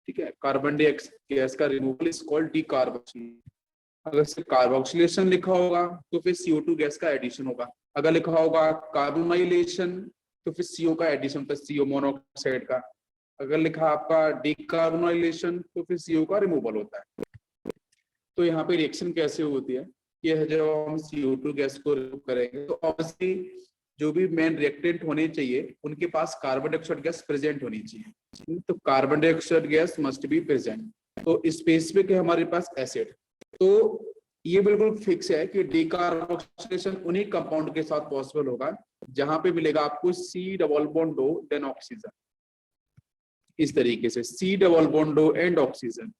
ठीक है, carbon dioxide gas का रिमूवल इज कॉल्ड डीकार्बोक्सिलेशन। अगर सिर्फ कार्बोक्सिलेशन लिखा होगा तो फिर CO2 गैस का एडिशन होगा। अगर लिखा होगा कार्बोनाइलेशन तो फिर CO का एडिशन होता है, CO मोनोऑक्साइड का। अगर लिखा आपका डीकार्बोनाइलेशन तो फिर CO का रिमूवल होता है। तो यहाँ पे रिएक्शन कैसे होती है, ये है जब हम CO2 गैस को रिमूव करेंगे तो ऑब्वियसली जो भी मेन रिएक्टेंट होने चाहिए उनके पास कार्बन डाइऑक्साइड गैस प्रेजेंट होनी चाहिए। तो carbon dioxide gas must be present. तो स्पेसिफिक है हमारे पास एसिड। तो ये बिल्कुल फिक्स है कि डीकार्बोक्सिलेशन उन्हीं कंपाउंड के साथ पॉसिबल होगा जहां पे मिलेगा आपको C double bond O then oxygen. इस तरीके से C double bond O and oxygen,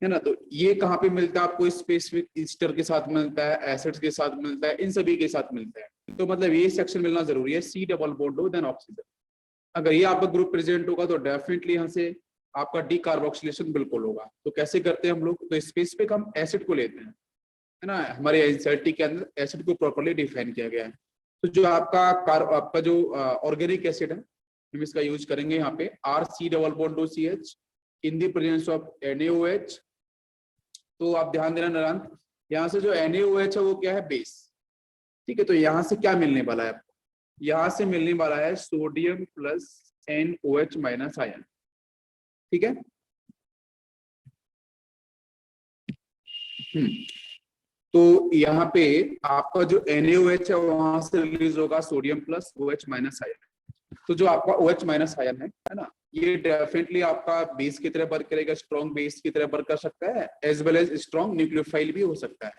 है ना। तो ये कहाँ पे मिलता है आपको, स्पेसिफिक ईस्टर के साथ मिलता है, एसिड्स के साथ मिलता है, इन सभी के साथ मिलता है। तो मतलब ये सेक्शन मिलना जरूरी है, C double bond O then oxygen. अगर ये आपका ग्रुप प्रेजेंट होगा तो डेफिनेटली यहाँ से आपका डीकार्बोक्सिलेशन बिल्कुल होगा। तो कैसे करते हैं हम लोग, तो स्पेसिफिक हम एसिड को लेते हैं, है ना। हमारे एनसीईआरटी के अंदर एसिड को प्रॉपर्ली डिफाइन किया गया है। तो जो आपका जो ऑर्गेनिक एसिड है हम इसका यूज करेंगे यहाँ पे RC double bond OCH in the presence of NaOH। तो आप ध्यान देना निरांत, यहाँ से जो NaOH है वो क्या है, बेस। ठीक है, तो यहाँ से क्या मिलने वाला है आपको, यहाँ से मिलने वाला है sodium plus NOH minus ion. ठीक है, तो यहाँ पे आपका जो NaOH है वहां से रिलीज होगा sodium plus OH minus ion. तो जो आपका OH माइनस आयन है ना, ये डेफिनेटली आपका बेस की तरह वर्क करेगा, स्ट्रॉन्ग बेस की तरह वर्क कर सकता है, as well as strong nucleophile भी हो सकता है,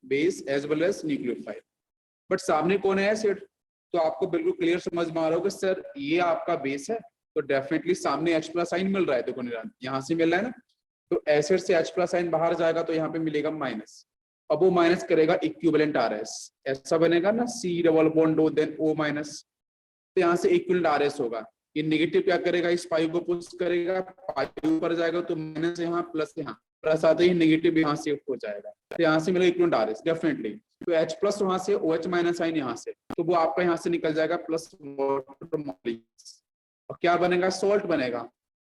base as well as nucleophile. But सामने कौन है, एसिड। तो आपको बिल्कुल क्लियर समझ में आ रहा होगा सर ये आपका बेस है तो डेफिनेटली सामने H+ आयन मिल रहा है, देखो निरांत यहाँ से मिल रहा है ना। तो एसिड से H+ आयन बाहर जाएगा तो यहाँ पे मिलेगा माइनस। अब वो माइनस करेगा इक्विवेलेंट RS, ऐसा बनेगा ना C double bond O then O minus. तो यहाँ से इक्विवेलेंट RS होगा। ये नेगेटिव क्या करेगा, इस पाई को पुश करेगा, पाई ऊपर जाएगा तो माइनस यहाँ प्लस यहाँ, प्लस आते ही नेगेटिव यहाँ से हो जाएगा। तो यहाँ से मिलेगा इक्विवेलेंट RS डेफिनेटली। तो H+ वहां से OH माइनस आयन यहाँ से, तो वो आपका यहाँ से निकल जाएगा प्लस वाटर मॉलिक्यूल्स और क्या बनेगा, सॉल्ट बनेगा।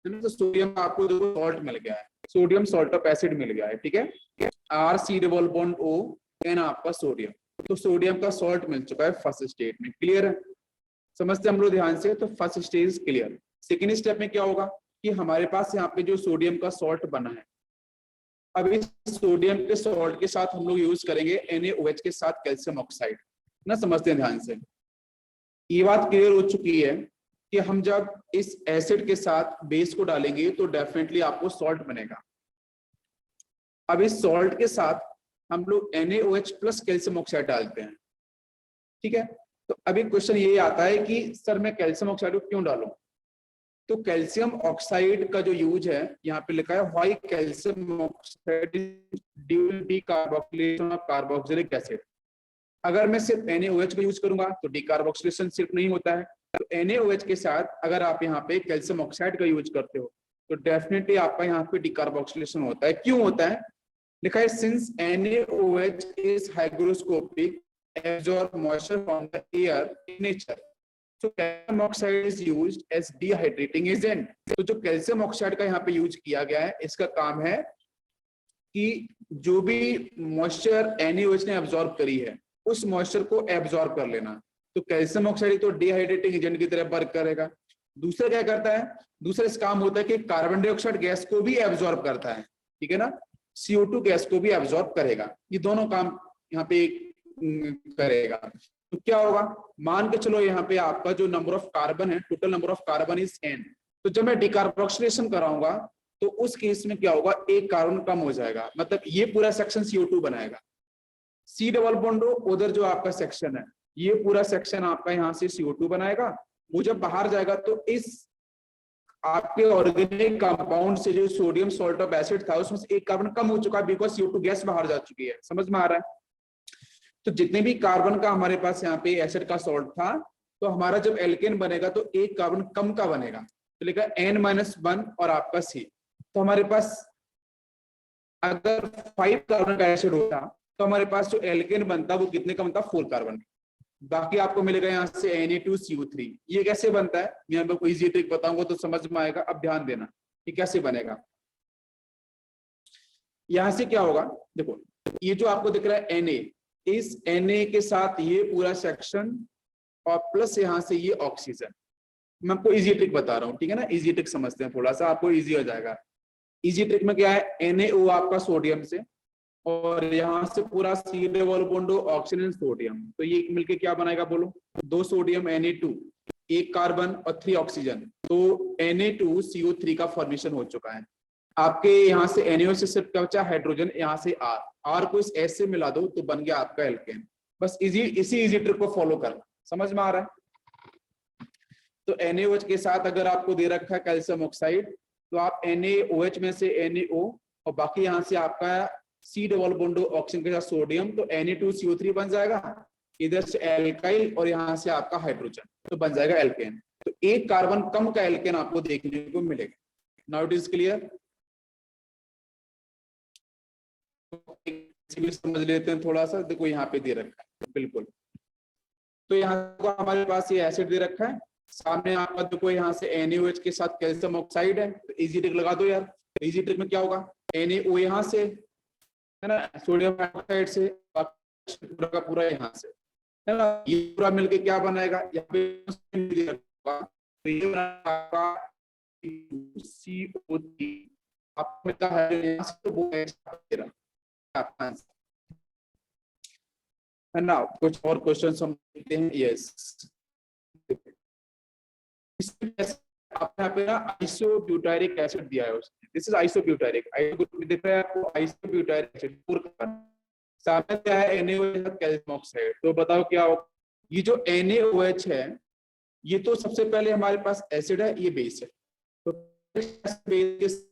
तो सोडियम आपको देखो सॉल्ट मिल गया है, सोडियम सॉल्ट ऑफ एसिड मिल गया है। ठीक है, RC double bond O N आपका सोडियम, तो सोडियम का सॉल्ट मिल चुका है फर्स्ट स्टेट में। क्लियर है, समझते हम लोग ध्यान से। तो first stage clear. Second step में क्या होगा कि हमारे पास यहाँ पे जो सोडियम का सॉल्ट बना है, अब इस सोडियम के सॉल्ट के साथ हम लोग यूज करेंगे NaOH के साथ कैल्शियम ऑक्साइड ना। समझते हैं ध्यान से, ये बात क्लियर हो चुकी है कि हम जब इस एसिड के साथ बेस को डालेंगे तो डेफिनेटली आपको सॉल्ट बनेगा। अब इस सॉल्ट के साथ हम लोग NaOH प्लस कैल्शियम ऑक्साइड डालते हैं। ठीक है, तो अभी क्वेश्चन ये आता है कि सर मैं कैल्शियम ऑक्साइड को क्यों डालूं। तो कैल्शियम ऑक्साइड का जो यूज है यहाँ पे लिखा है why calcium oxide due to decarboxylation of carboxylic acid. अगर मैं सिर्फ NaOH का यूज करूंगा तो डीकार्बोक्सिलेशन सिर्फ नहीं होता है, तो NaOH के साथ अगर आप यहाँ पे कैल्शियम ऑक्साइड का यूज करते हो तो डेफिनेटली आपका यहाँ पे डीकार्बोक्सिलेशन होता है। क्यों होता है, लिखा है since NaOH is hygroscopic absorb moisture from the air in nature, so calcium oxide is used as dehydrating agent। तो जो कैल्शियम ऑक्साइड का यहाँ पे यूज किया गया है इसका काम है कि जो भी मॉइस्चर NaOH ने एब्जॉर्ब करी है उस मॉइस्चर को एब्जॉर्ब कर लेना। तो कैल्शियम ऑक्साइड तो डिहाइड्रेटिंग एजेंट की तरह वर्क करेगा। दूसरा क्या करता है, दूसरा इस काम होता है कि कार्बन डाइऑक्साइड गैस को भी एब्जॉर्ब करता है। ठीक है ना, CO2 गैस को भी एब्जॉर्ब करेगा। ये दोनों काम यहाँ पे करेगा। तो क्या होगा, मान के चलो यहाँ पे आपका जो नंबर ऑफ कार्बन है, total number of carbon is N। तो जब मैं डिकार्बोक्सिलेशन कराऊंगा तो उस केस में क्या होगा, एक कार्बन कम हो जाएगा, मतलब ये पूरा सेक्शन CO2 बनाएगा। C डबल बॉन्ड उधर जो आपका सेक्शन है ये पूरा सेक्शन आपका यहाँ से CO2 बनाएगा। वो जब बाहर जाएगा तो इस आपके ऑर्गेनिक कंपाउंड से जो सोडियम सॉल्ट ऑफ एसिड था उसमें से एक कार्बन कम हो चुका है बिकॉज CO2 गैस बाहर जा चुकी है। समझ में आ रहा है। तो जितने भी कार्बन का हमारे पास यहाँ पे एसिड का सॉल्ट था तो हमारा जब एल्केन बनेगा तो एक कार्बन कम का बनेगा, तो लिखा N-1 और आपका C। तो हमारे पास अगर 5 कार्बन का एसिड होता तो हमारे पास जो एल्केन बनता वो कितने का बनता, 4 कार्बन। बाकी आपको मिलेगा यहाँ से Na2CO3। ये कैसे बनता है, मैं आपको इजी ट्रिक बताऊंगा तो समझ में आएगा। अब ध्यान देना, ये कैसे बनेगा, यहां से क्या होगा, देखो ये जो आपको दिख रहा है Na, इस Na के साथ ये पूरा सेक्शन और प्लस यहां से ये ऑक्सीजन। मैं आपको इजी ट्रिक बता रहा हूँ, ठीक है ना, इजी ट्रिक समझते हैं, थोड़ा सा आपको इजी हो जाएगा। इजी ट्रिक में क्या है, NaO आपका सोडियम से और यहाँ से पूरा C double bond oxygen sodium, तो ये मिलके क्या बनाएगा बोलो, 2 सोडियम Na2, 1 कार्बन और 3 ऑक्सीजन, तो Na2CO3 का फॉर्मेशन हो चुका है। आपके यहाँ से NaO से सिर्फ क्या बचा, हाइड्रोजन, यहाँ से R को इस S से मिला दो तो बन गया आपका एल्केन। बस इसी इजी ट्रिक को फॉलो करना, समझ में आ रहा है। तो NaOH के साथ अगर आपको दे रखा है कैल्शियम ऑक्साइड, तो आप NaOH में से NaO और बाकी यहाँ से आपका C डबल बॉन्ड ऑक्सीजन के साथ सोडियम, तो Na2CO3 बन जाएगा, इधर से एल्काइल और यहाँ से आपका हाइड्रोजन, तो बन जाएगा एल्केन। तो एक कार्बन कम का एल्केन आपको देखने को मिलेगा। नाउ इट इज क्लियर, समझ लेते हैं थोड़ा सा। देखो यहाँ पे दे रखा है बिल्कुल, तो यहाँ को हमारे पास ये एसिड दे रखा है, सामने आपका देखो यहाँ से NaOH के साथ कैल्शियम ऑक्साइड है, तो इजी ट्रिक लगा दो यार। इजी ट्रिक में क्या होगा, NaO यहाँ से है ना, सोडियम हाइड्रोक्साइड से, पूरा का पूरा यहाँ से है ना, ये पूरा मिलके क्या बनाएगा, यहाँ पे तो ये बनाएगा CO3, आपको मिलता है यहाँ से, तो वो है ना। कुछ और क्वेश्चन हम देखते हैं। यस, यहाँ पे ना आइसोब्यूटारिक एसिड दिया है उसने, दिस इज आइसोब्यूटारिक, दिख रहा है आपको आइसोब्यूटारिक एसिड, सामने क्या है NaOH कैल्शियम ऑक्साइड। तो बताओ क्या हो, ये जो NaOH है ये तो सबसे पहले हमारे पास एसिड है, ये बेस है, तो बेस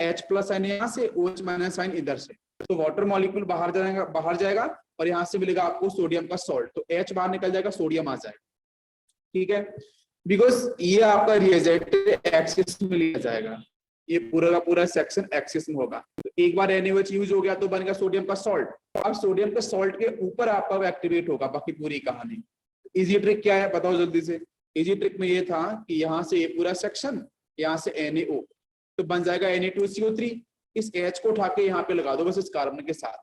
H प्लस आइन यहाँ से, OH माइनस आइन इधर से, तो वाटर मॉलिक्यूल बाहर जाएगा और यहाँ से मिलेगा आपको सोडियम का सॉल्ट, तो H बाहर निकल जाएगा, सोडियम आ जाएगा, ठीक है। बिकॉज ये आपका रिएजेंट एक्सिस में लिया जाएगा, ये पूरा का पूरा सेक्शन एक्सिस में होगा, तो एक बार NaOH यूज हो गया तो बन गया सोडियम का सॉल्ट। अब सोडियम के सॉल्ट के ऊपर आपका एक्टिवेट होगा बाकी पूरी कहानी। इजी ट्रिक क्या है बताओ जल्दी से। इजी ट्रिक में ये था कि यहाँ से ये पूरा सेक्शन, यहाँ से NaO, तो बन जाएगा Na2CO3, इस H को उठा के यहाँ पे लगा दो बस इस कार्बन के साथ,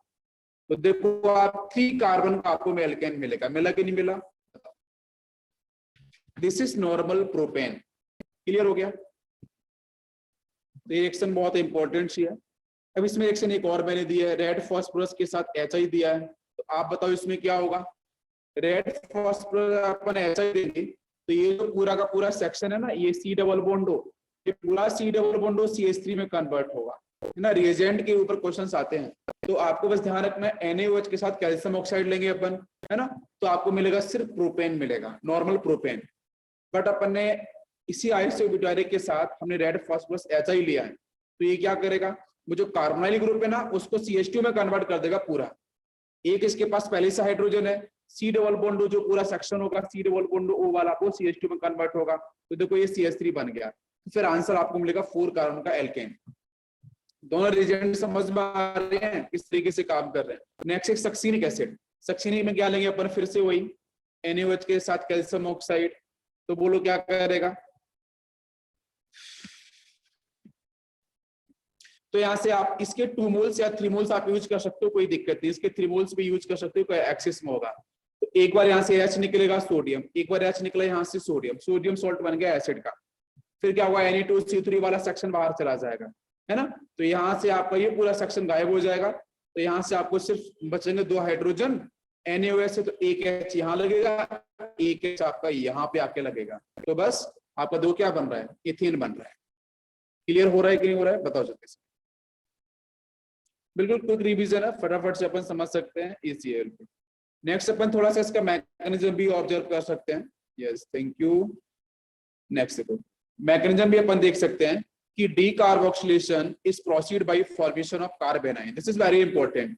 तो देखो आप 3 कार्बन का आपको एल्केन मिलेगा, मिला कि नहीं मिला। This is normal propane, clear हो गया। रिएक्शन बहुत इंपॉर्टेंट सी है। अब इसमें रिएक्शन एक और मैंने दिया है, रेड फास्फोरस के साथ HI दिया है, तो आप बताओ इसमें क्या होगा। रेड फास्फोरस अपन HI देंगे तो ये जो पूरा का पूरा सेक्शन है ना, ये C डबल बॉन्ड हो, ये पूरा C डबल बॉन्ड हो CH3 में कन्वर्ट होगा, है ना। रिएजेंट के ऊपर क्वेश्चंस आते हैं, तो आपको बस ध्यान रखना है NaOH के साथ कैल्शियम ऑक्साइड लेंगे अपन, है ना, तो आपको मिलेगा सिर्फ प्रोपेन मिलेगा, नॉर्मल प्रोपेन। बट अपन ने इसी आइसोब्यूटारिक के साथ हमने रेड फास्फोरस HI लिया है, तो ये क्या करेगा, वो जो कार्बोनाइल ग्रुप है ना उसको CH2 में कन्वर्ट कर देगा पूरा। एक इसके पास पहले से हाइड्रोजन है, C डबल बॉन्ड जो पूरा सेक्शन होगा C डबल बॉन्ड O वाला वो CH2 में कन्वर्ट होगा, तो देखो ये CH3 बन गया, फिर आंसर आपको मिलेगा 4 कार्बन का एल्केन। दोनों रिएजेंट समझ में आ रहे हैं किस तरीके से काम कर रहे हैं। नेक्स्ट एक सक्सीनिक एसिड, सक्सीनिक में क्या लेंगे अपन, फिर से वही NaOH के साथ कैल्शियम ऑक्साइड, तो बोलो क्या करेगा। तो यहाँ से आप इसके 2 मोल्स या 3 मोल्स आप यूज कर सकते हो, कोई दिक्कत नहीं, इसके 3 मोल्स भी यूज कर सकते हो, कोई एक्सिस में होगा। तो एक बार यहाँ से H निकलेगा सोडियम, एक बार H निकला यहाँ से सोडियम, सोडियम सॉल्ट बन गया एसिड का, फिर क्या हुआ Na2CO3 वाला सेक्शन बाहर चला जाएगा, है ना। तो यहाँ से आपका ये पूरा सेक्शन गायब हो जाएगा, तो यहाँ से आपको सिर्फ बचेंगे 2 हाइड्रोजन NaOH से, तो एक H यहाँ लगेगा, एक H आपका यहाँ पे आके लगेगा, तो बस आपका 2 क्या बन रहा है, इथेन बन रहा है। क्लियर हो रहा है कि नहीं हो रहा है बताओ जल्दी से। बिल्कुल क्विक रिवीजन है, फटाफट से अपन समझ सकते हैं ECl को। नेक्स्ट अपन थोड़ा सा इसका मैकेनिज्म भी ऑब्जर्व कर सकते हैं। Yes thank you. नेक्स्ट देखो मैकेनिज्म भी अपन देख सकते हैं कि decarboxylation is proceed bye formation of कार्बेनाइन। This is very important.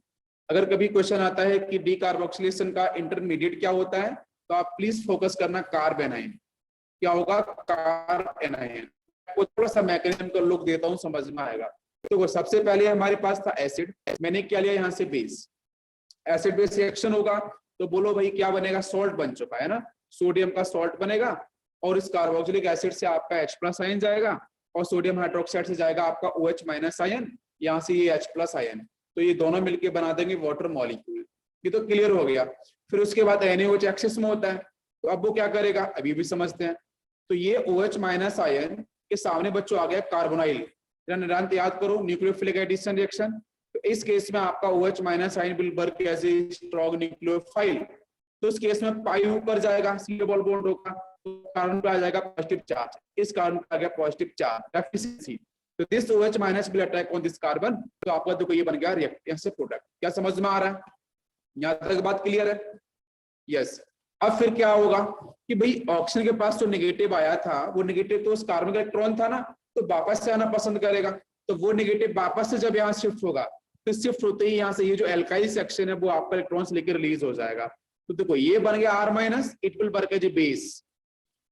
अगर कभी क्वेश्चन आता है कि डीकार्बोक्सिलेशन का इंटरमीडिएट क्या होता है, तो आप प्लीज फोकस करना कार्बेनाइन। क्या होगा, कार्बेनाइन। आपको थोड़ा सा मैकेनिज्म का लुक देता हूं, समझ में आएगा। तो सबसे पहले हमारे पास था एसिड, मैंने क्या लिया यहाँ से बेस, एसिड बेस रिएक्शन होगा, तो बोलो भाई क्या बनेगा, सॉल्ट बन चुका है ना, सोडियम का सॉल्ट बनेगा, और इस कार्बोक्सिलिक एसिड से आपका H+ आयन जाएगा और सोडियम हाइड्रोक्साइड से जाएगा आपका OH- आयन, यहाँ से ये H+ आयन, तो ये दोनों मिलके बना देंगे वाटर मॉलिक्यूल। ये तो क्लियर हो गया। फिर उसके बाद NaOH एक्सेस में होता है, तो अब वो क्या करेगा अभी भी समझते हैं। तो ये OH- आयन के सामने बच्चों आ गया कार्बोनाइल, निरंतर याद करो न्यूक्लियोफिलिक एडिशन रिएक्शन। तो इस केस में आपका OH- ion will work as a strong nucleophile, तो इस केस में पाई ऊपर जाएगा, सी डबल बॉन्ड होगा, तो कार्बन पे आ जाएगा पॉजिटिव चार्ज, इस कार्बन पे आ गया पॉजिटिव चार्ज एफिशिएंसी, तो this OH- will attack on this carbon, तो आपका देखो ये बन गया रिएक्टेंट से प्रोडक्ट। क्या समझ में आ रहा है? यहां तक बात क्लियर है? यस। अब फिर क्या होगा कि भाई ऑक्सीजन के पास जो नेगेटिव आया था, वो नेगेटिव तो उस कार्बन का इलेक्ट्रॉन था ना, तो वापस से आना पसंद करेगा, तो वो नेगेटिव वापस से जब यहाँ शिफ्ट होगा, तो शिफ्ट होते ही यहाँ से ये जो एल्काइल सेक्शन है वो आपका इलेक्ट्रॉन्स लेकर रिलीज हो जाएगा। तो देखो ये बन गया R-, it will work as a base,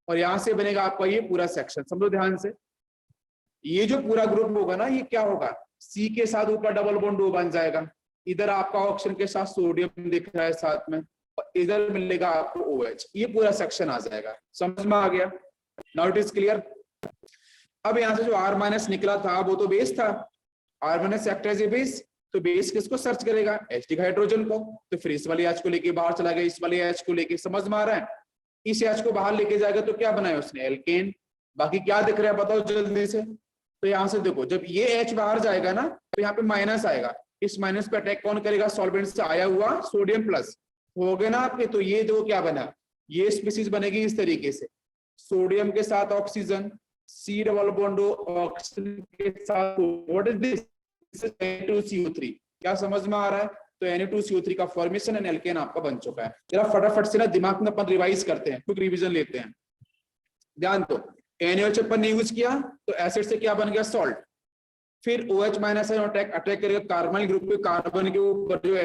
और यहाँ से बनेगा आपका ये पूरा सेक्शन। समझो ध्यान से, ये जो पूरा ग्रुप होगा ना, ये क्या होगा, C के साथ ऊपर डबल बॉन्ड O बन जाएगा, इधर आपका ऑक्सीजन के साथ सोडियम दिख रहा है साथ में, और इधर मिलेगा आपको OH, ये पूरा सेक्शन आ जाएगा। समझ में आ गया? Now it is clear. अब यहाँ से जो R- निकला था वो तो बेस था, R- act as a base, तो बेस किसको सर्च करेगा, एसिटिक हाइड्रोजन को, तो फिर इस वाले H को लेके बाहर चला गया, इस वाले H को लेके, समझ में आ रहा है? इस H को बाहर लेके जाएगा तो क्या बनाया उसने, एल्केन। बाकी क्या दिख रहा है बताओ जल्दी से। तो यहाँ से देखो, जब ये H बाहर जाएगा ना, तो यहाँ पे माइनस आएगा, इस माइनस पे अटैक कौन करेगा, सॉल्वेंट से आया हुआ सोडियम प्लस, हो गए ना आपके। तो ये जो क्या बना, ये स्पीसीज बनेगी इस तरीके से, सोडियम के साथ oxygen, C double bond oxygen के साथ, व्हाट इज दिस, Na2CO3। क्या समझ में आ रहा है? तो Na2CO3 का फॉर्मेशन एंड एल्केन आपका बन चुका है। जरा फटाफट से ना दिमाग में अपन रिवाइज करते हैं, क्विक रिवीजन लेते हैं। ध्यान दो, NaOH अपन ने यूज किया तो एसिड से क्या बन गया, सॉल्ट। फिर OH- आयन अटैक करेगा कार्बन ग्रुप पे, कार्बन के ऊपर जो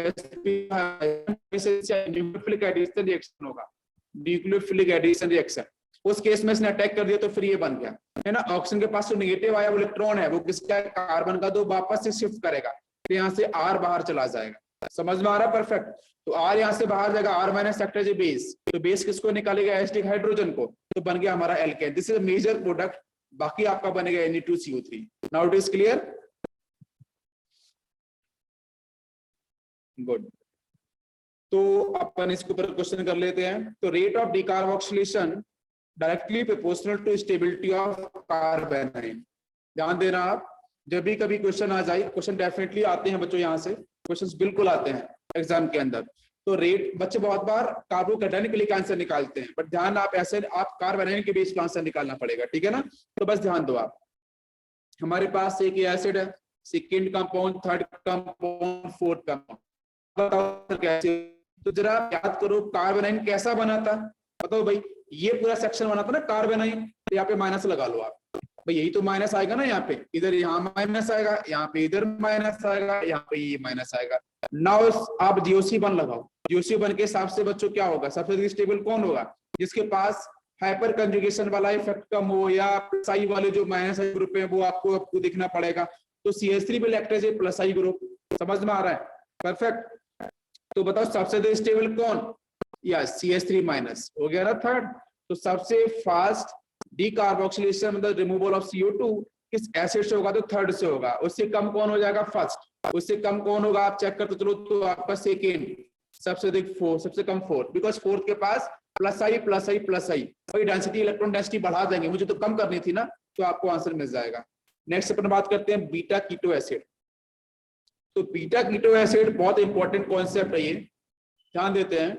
न्यूक्लियोफिलिक एडिशन रिएक्शन होगा, न्यूक्लियोफिलिक एडिशन रिएक्शन, उस केस में इसने अटैक कर दिया तो फिर ये बन गया, है ना। ऑक्सीजन के पास जो नेगेटिव आया वो इलेक्ट्रॉन है, वो किसका, कार्बन का, तो वापस से शिफ्ट करेगा, तो यहाँ से R बाहर चला जाएगा। समझ में आ रहा है? परफेक्ट। तो R यहाँ से बाहर जाएगा, R- act as a base, तो बेस किसको निकालेगा, एसिटिक हाइड्रोजन को, तो बन गया हमारा alkane. This is a major product. बाकी आपका बनेगा Na2CO3। Now it is clear? Good. तो अपन इसके ऊपर क्वेश्चन कर लेते हैं। तो rate of decarboxylation directly proportional to stability of carbon. ध्यान देना आप, जब भी कभी क्वेश्चन आ जाए, क्वेश्चन डेफिनेटली आते हैं बच्चों, यहाँ से क्वेश्चंस बिल्कुल आते हैं एग्जाम के अंदर। तो रेट, बच्चे बहुत बार कार्बोकेटायनिक आंसर निकालते हैं, बट ध्यान आप ऐसे, आप कार्बोनाइन के बेस का आंसर निकालना पड़ेगा, ठीक है ना। तो बस ध्यान दो आप, हमारे पास एक एसिड है, second compound, third compound, fourth compound, बताओ कैसे। तो जरा याद करो कार्बोनाइन कैसा बना था, बताओ भाई। ये पूरा सेक्शन बना था ना कार्बोनाइन, तो यहाँ पे माइनस लगा लो आप, भाई यही तो माइनस आएगा ना, यहाँ पे इधर, यहाँ माइनस आएगा, यहाँ पे इधर माइनस आएगा, यहाँ पे ये माइनस आएगा। नाउ आप GOC1 लगाओ, GOC1 के हिसाब से बच्चों क्या होगा, सबसे स्टेबल कौन होगा, जिसके पास हाइपर कंजुगेशन वाला इफेक्ट कम हो, या प्लस वाले जो माइनस ग्रुप है वो आपको दिखना पड़ेगा। तो CH3 will act as a plus I group. समझ में आ रहा है? परफेक्ट। तो बताओ सबसे स्टेबल कौन, या CH3 माइनस हो गया ना थर्ड। तो सबसे फास्ट डिकार्बोक्सिलेशन मतलब रिमूवल ऑफ CO2 किस एसिड से होगा, तो थर्ड से होगा। उससे कम कौन हो जाएगा, फर्स्ट। उससे कम कौन होगा, आप चेक करते चलो, तो आपका सेकेंड। सबसे अधिक फोर्थ, सबसे कम फोर्थ, बिकॉज फोर्थ के पास प्लस आई प्लस आई प्लस आई, वही डेंसिटी, इलेक्ट्रॉन डेंसिटी बढ़ा देंगे, मुझे तो कम करनी थी ना, तो आपको आंसर मिल जाएगा। नेक्स्ट अपन बात करते हैं बीटा कीटो एसिड। तो बीटा कीटो एसिड बहुत इंपॉर्टेंट कॉन्सेप्ट है ये, ध्यान देते हैं।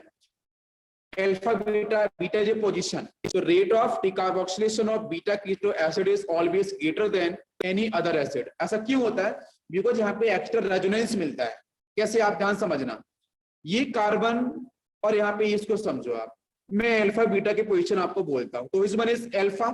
Alpha beta, beta is a position, so rate of decarboxylation of beta keto acid is always greater than any other acid। ऐसा क्यों होता है, बिकॉज यहाँ पे एक्स्ट्रा रेजोनेंस मिलता है। कैसे, आप ध्यान समझना, ये कार्बन और यहाँ पे इसको समझो आप, मैं अल्फा बीटा की पोजीशन आपको बोलता हूँ। तो इस वन इज अल्फा,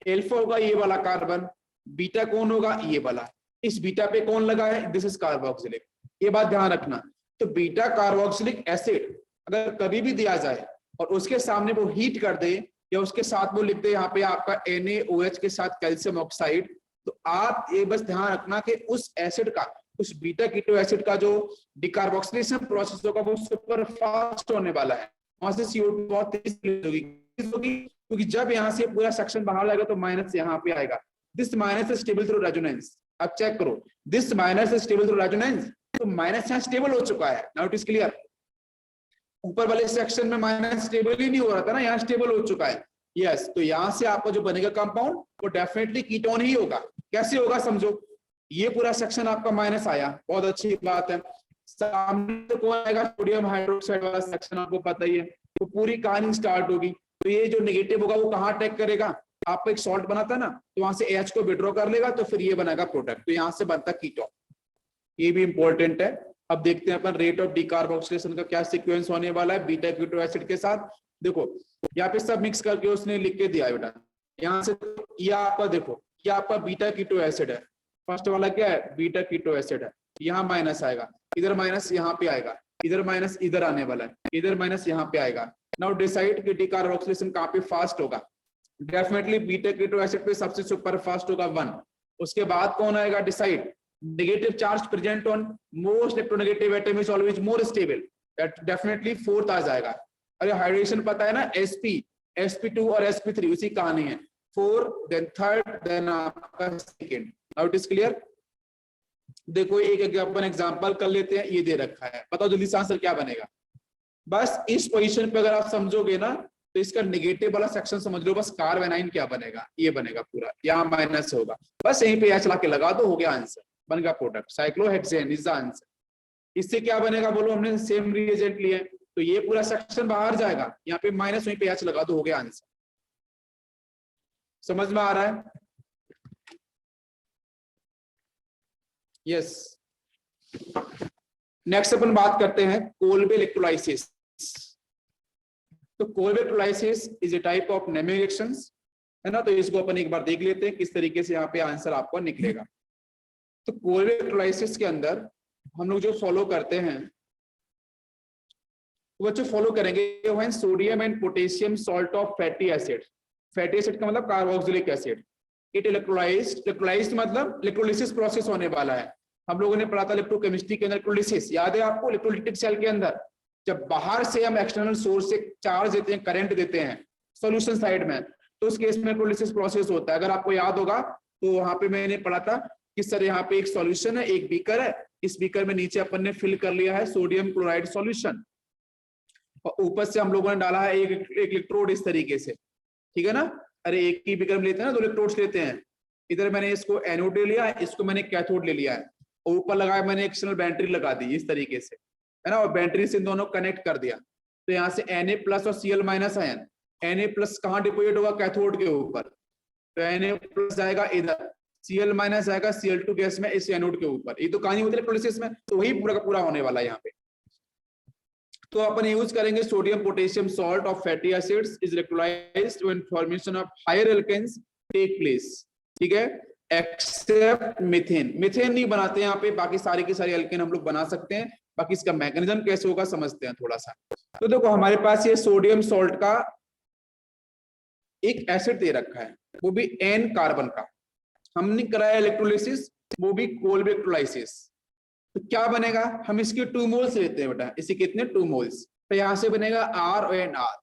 अल्फा होगा ये वाला कार्बन, बीटा कौन होगा, ये वाला। इस बीटा पे कौन लगा है, दिस इज कार्बोक्सिलिक, ये बात ध्यान रखना। तो बीटा कार्बोक्सिलिक एसिड अगर कभी भी दिया जाए और उसके सामने वो हीट कर दे, या उसके साथ वो लिख दे यहाँ पे आपका NaOH के साथ कैल्शियम ऑक्साइड, तो आप ये बस ध्यान रखना कि उस एसिड का, उस बीटा कीटो एसिड का जो डिकार्बोक्सिलेशन प्रोसेस होगा वो सुपर फास्ट होने वाला है। वहां से CO2 बहुत तेज होगी, क्योंकि जब यहाँ से पूरा सेक्शन बाहर जाएगा तो माइनस यहाँ पे आएगा। This minus is stable through resonance. अब चेक करो, this minus is stable through resonance, तो माइनस यहाँ स्टेबल हो चुका है। Now it is clear. ऊपर वाले सेक्शन में माइनस स्टेबल ही नहीं हो रहा था ना, यहाँ स्टेबल हो चुका है। यस, तो यहाँ से आपका जो बनेगा कंपाउंड वो डेफिनेटली कीटोन ही होगा। कैसे होगा समझो, ये पूरा सेक्शन आपका माइनस आया, बहुत अच्छी बात है। सामने तो कौन आएगा, सोडियम हाइड्रोक्साइड वाला सेक्शन, आपको पता ही है। तो पूरी कहानी स्टार्ट होगी। तो ये जो नेगेटिव होगा वो कहाँ अटैक करेगा, आपको एक सॉल्ट बनाता है ना, तो वहां से H को विड्रॉ कर लेगा, तो फिर ये बनेगा प्रोडक्ट, तो यहाँ से बनता कीटोन। ये भी इंपॉर्टेंट है। अब देखते हैं अपन रेट ऑफ डिकार्बोक्सिलेशन का क्या सीक्वेंस होने वाला है बीटा कीटो एसिड के साथ। देखो यहाँ पे सब मिक्स करके उसने लिख के दिया है बेटा। यहाँ से ये आपका देखो, ये आपका बीटा कीटो एसिड है। फर्स्ट वाला क्या है, बीटा कीटो एसिड है। यहाँ माइनस आएगा, इधर माइनस यहाँ पे आएगा, इधर माइनस इधर आने वाला है, इधर माइनस यहाँ पे आएगा। नाउ डिसाइड कि डिकार्बोक्सिलेशन कहाँ पे फास्ट होगा। डेफिनेटली बीटा कीटो एसिड पे सबसे सुपर फास्ट होगा 1। उसके बाद कौन आएगा, decide negative charge present on most electronegative atom is always more stable, that definitely 4th आ जाएगा। अरे हाइड्रेशन पता है ना, sp sp2 और sp3 उसी कहानी है। 4 then 3rd then आपका 2nd। now it is clear। देखो एक अपन एग्जांपल कर लेते हैं, ये दे रखा है, बताओ जल्दी से आंसर क्या बनेगा। बस इस पोजीशन पे अगर आप समझोगे ना तो इसका नेगेटिव वाला सेक्शन समझ लो, बस कार्बोनाइन क्या बनेगा, ये बनेगा पूरा, यहाँ माइनस होगा, बस यहीं पे H ला के लगा दो, हो गया आंसर, बन गया product. Cyclohexane is the answer. इससे क्या बनेगा बोलो, हमने सेम रिएजेंट लिए, तो ये पूरा सेक्शन बाहर जाएगा, यहाँ पे माइनस, वहीं पे H लगा दो, हो गया आंसर। समझ में आ रहा है? यस। नेक्स्ट अपन बात करते हैं कोल्बे इलेक्ट्रोलाइसिस। तो Kolbe electrolysis is a type of naming reactions, है ना। तो इसको अपन एक बार देख लेते हैं किस तरीके से यहाँ पे आंसर आपको निकलेगा। तो कोल्बे इलेक्ट्रोलाइसिस के अंदर हम लोग जो फॉलो करते हैं वो जो फॉलो करेंगे when sodium and potassium salt of fatty acid. Fatty acid का मतलब कार्बोक्सिलिक एसिड। इट इलेक्ट्रोलाइज्ड मतलब इलेक्ट्रोलिसिस प्रोसेस होने वाला है। हम लोगों ने पढ़ा था इलेक्ट्रोकेमिस्ट्री के अंदर इलेक्ट्रोलिसिस, याद है आपको। इलेक्ट्रोलाइटिक सेल के अंदर जब बाहर से हम एक्सटर्नल सोर्स से चार्ज देते हैं, करंट देते हैं सॉल्यूशन साइड में, तो उस केस में इलेक्ट्रोलिसिस प्रोसेस होता है। अगर आपको याद होगा तो वहां पे मैंने पढ़ा था कि सर यहाँ पे एक सॉल्यूशन है, एक बीकर है, इस बीकर में नीचे अपन ने फिल कर लिया है सोडियम क्लोराइड सॉल्यूशन, और ऊपर से हम लोगों ने डाला है एक इलेक्ट्रोड इस तरीके से, ठीक है ना। अरे एक ही बीकर में लेते हैं ना, 2 इलेक्ट्रोड्स लेते हैं। इधर मैंने इसको एनोड ले लिया, इसको मैंने कैथोड ले लिया है, और ऊपर लगाया मैंने एक्सटर्नल बैटरी लगा दी इस तरीके से, है ना, और बैटरी से इन दोनों कनेक्ट कर दिया। तो यहाँ से Na+ और Cl- आयन, Na+ कहाँ डिपोजिट होगा, कैथोड के ऊपर, तो Na+ जाएगा इधर, Cl- आएगा Cl2 गैस में इस एनोड के ऊपर। ये तो कहानी होती है इलेक्ट्रोलिसिस में, तो वही पूरा का पूरा होने वाला है यहाँ पे। तो अपन यूज करेंगे sodium potassium salt of fatty acids is electrolysed when formation of higher alkanes take place, ठीक है, एक्सेप्ट मीथेन। मीथेन नहीं बनाते यहाँ पे, बाकी सारी की सारी एल्केन हम लोग बना सकते हैं। बाकी इसका मैकेनिज्म कैसे होगा समझते हैं थोड़ा सा। तो देखो हमारे पास ये सोडियम सॉल्ट का एक एसिड दे रखा है, वो भी N कार्बन का। हमने कराया इलेक्ट्रोलिसिस, वो भी कोल्बे इलेक्ट्रोलाइसिस। तो क्या बनेगा, हम इसके 2 मोल्स लेते हैं बेटा, इसी कितने 2 मोल्स, तो यहां से बनेगा R और NR,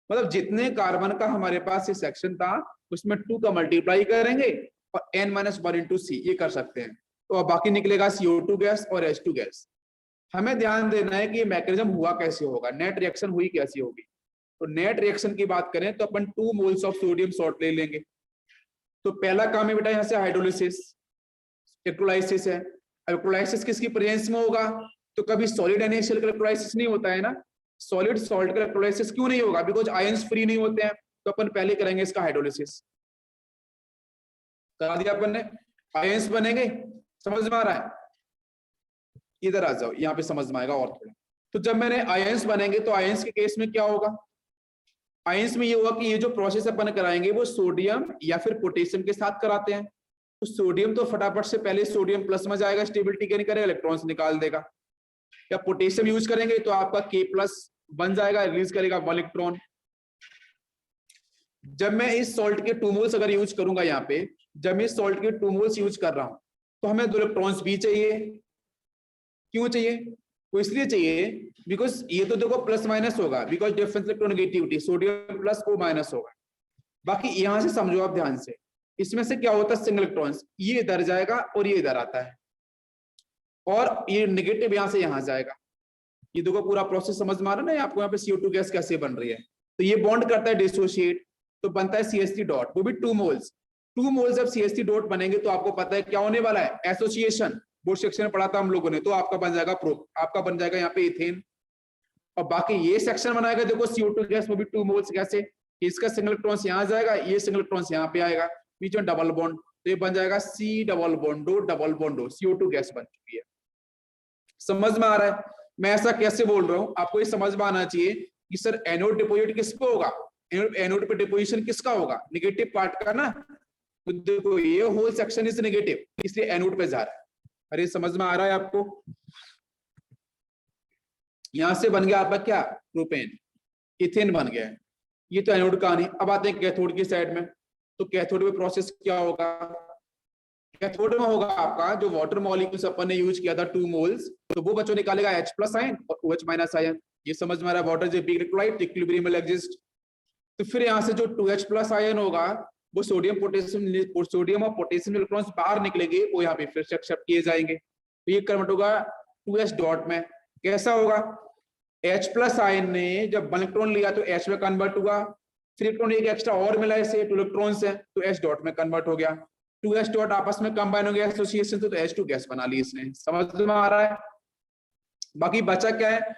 मतलब जितने कार्बन का हमारे पास ये सेक्शन था उसमें 2 का मल्टीप्लाई करेंगे और N-1 × C ये कर सकते हैं, तो अब बाकी निकलेगा CO2 गैस और H2 गैस। हमें ध्यान देना है कि ये मैकेनिज्म हुआ कैसे होगा, नेट रिएक्शन हुई कैसी होगी। तो नेट रिएक्शन की बात करें तो अपन 2 मोल्स ऑफ सोडियम सॉल्ट ले लेंगे। तो पहला काम है बेटा यहाँ से हाइड्रोलिसिस, इलेक्ट्रोलाइसिस है। इलेक्ट्रोलाइसिस किसकी प्रेजेंस में होगा, तो कभी सॉलिड NaCl का इलेक्ट्रोलाइसिस नहीं होता है ना। सॉलिड सॉल्ट का इलेक्ट्रोलाइसिस क्यों नहीं होगा, बिकॉज आयंस फ्री नहीं होते हैं। तो अपन पहले करेंगे इसका हाइड्रोलिसिस, करा दिया अपन ने, आयंस बनेंगे, समझ में आ रहा है। इधर आ जाओ, यहाँ पे समझ में आएगा और थोड़ा। तो जब मैंने आयंस बनेंगे तो आयंस के केस में क्या होगा, आयंस में ये होगा कि ये जो प्रोसेस अपन कराएंगे वो सोडियम या फिर पोटेशियम के साथ कराते हैं। तो सोडियम तो फटाफट से पहले सोडियम प्लस में जाएगा, स्टेबिलिटी के नहीं करेगा, इलेक्ट्रॉन्स निकाल देगा। या पोटेशियम यूज करेंगे तो आपका K+ बन जाएगा, रिलीज करेगा 1 इलेक्ट्रॉन। जब मैं इस सॉल्ट के 2 मोल्स अगर यूज करूंगा यहाँ पे, जब मैं इस सॉल्ट के 2 मोल्स यूज कर रहा हूं तो हमें 2 इलेक्ट्रॉन्स भी चाहिए। क्यों चाहिए, वो इसलिए चाहिए बिकॉज ये तो देखो प्लस माइनस होगा, because difference electronegativity, sodium plus O minus होगा। बाकी यहां से समझो आप ध्यान से, इसमें से क्या होता है सिंगल इलेक्ट्रॉन्स, ये इधर जाएगा और ये इधर आता है, और ये नेगेटिव यहां से यहां जाएगा। ये देखो पूरा प्रोसेस समझ में आ रहा है ना आपको, यहाँ पे CO2 गैस कैसे बन रही है। तो ये बॉन्ड करता है डिसोशिएट, तो बनता है CH3 डॉट, वो भी 2 मोल्स। 2 मोल्स जब CH3 डॉट बनेंगे तो आपको पता है क्या होने वाला है, एसोसिएशन। बोर्ड सेक्शन में पढ़ा था हम लोगों ने, तो आपका बन जाएगा प्रो, आपका बन जाएगा यहाँ पे इथेन। और बाकी ये सेक्शन बनाएगा देखो CO2 गैस, वो भी 2 मोल्स कैसे, इसका सिंगल इलेक्ट्रॉन्स यहाँ जाएगा, ये सिंगल इलेक्ट्रॉन्स यहाँ पे आएगा, बीच में डबल बॉन्ड, तो ये बन जाएगा C double बॉन्डो double बॉन्डो, CO2 gas बन चुकी है। समझ में आ रहा है मैं ऐसा कैसे बोल रहा हूं, आपको ये समझ में आना चाहिए कि सर एनोड डिपोजिट किस पे होगा, एनोड पे डिपोजिशन किसका होगा, नेगेटिव पार्ट का ना। तो देखो ये होल सेक्शन इज नेगेटिव, इसलिए एनोड पे जा रहा है। अरे समझ में आ रहा है आपको, यहां से बन गया आपका क्या, प्रोपेन, इथेन बन गया है। ये तो एनोड कहानी। अब आते हैं कैथोड की साइड में। तो कैथोड में प्रोसेस क्या होगा, कैथोड में होगा आपका जो वाटर मॉलिक्यूल्स अपन ने यूज किया था 2 मोल्स, तो वो बच्चों निकालेगा H+ आयन और OH- आयन। ये समझ में आ रहा है, वाटर जो बिग इलेक्ट्रोलाइट इक्विलिब्रियम में एग्जिस्ट। तो फिर यहाँ से जो 2H+ आयन होगा वो सोडियम और पोटेशियम इलेक्ट्रॉन्स बाहर निकलेंगे, वो यहाँ पे फिर से एक्सेप्ट किए जाएंगे। तो ये कन्वर्ट होगा 2H डॉट में। कैसा होगा, H+ आयन ने जब 1 इलेक्ट्रॉन लिया तो H में कन्वर्ट हुआ, फिर इलेक्ट्रॉन एक एक्स्ट्रा और मिला इसे, 2 इलेक्ट्रॉन्स है तो H डॉट में कन्वर्ट हो गया। 2H डॉट आपस में कंबाइन हो गया एसोसिएशन, तो H2 गैस बना ली इसने। समझ में आ रहा है। बाकी बचा क्या है,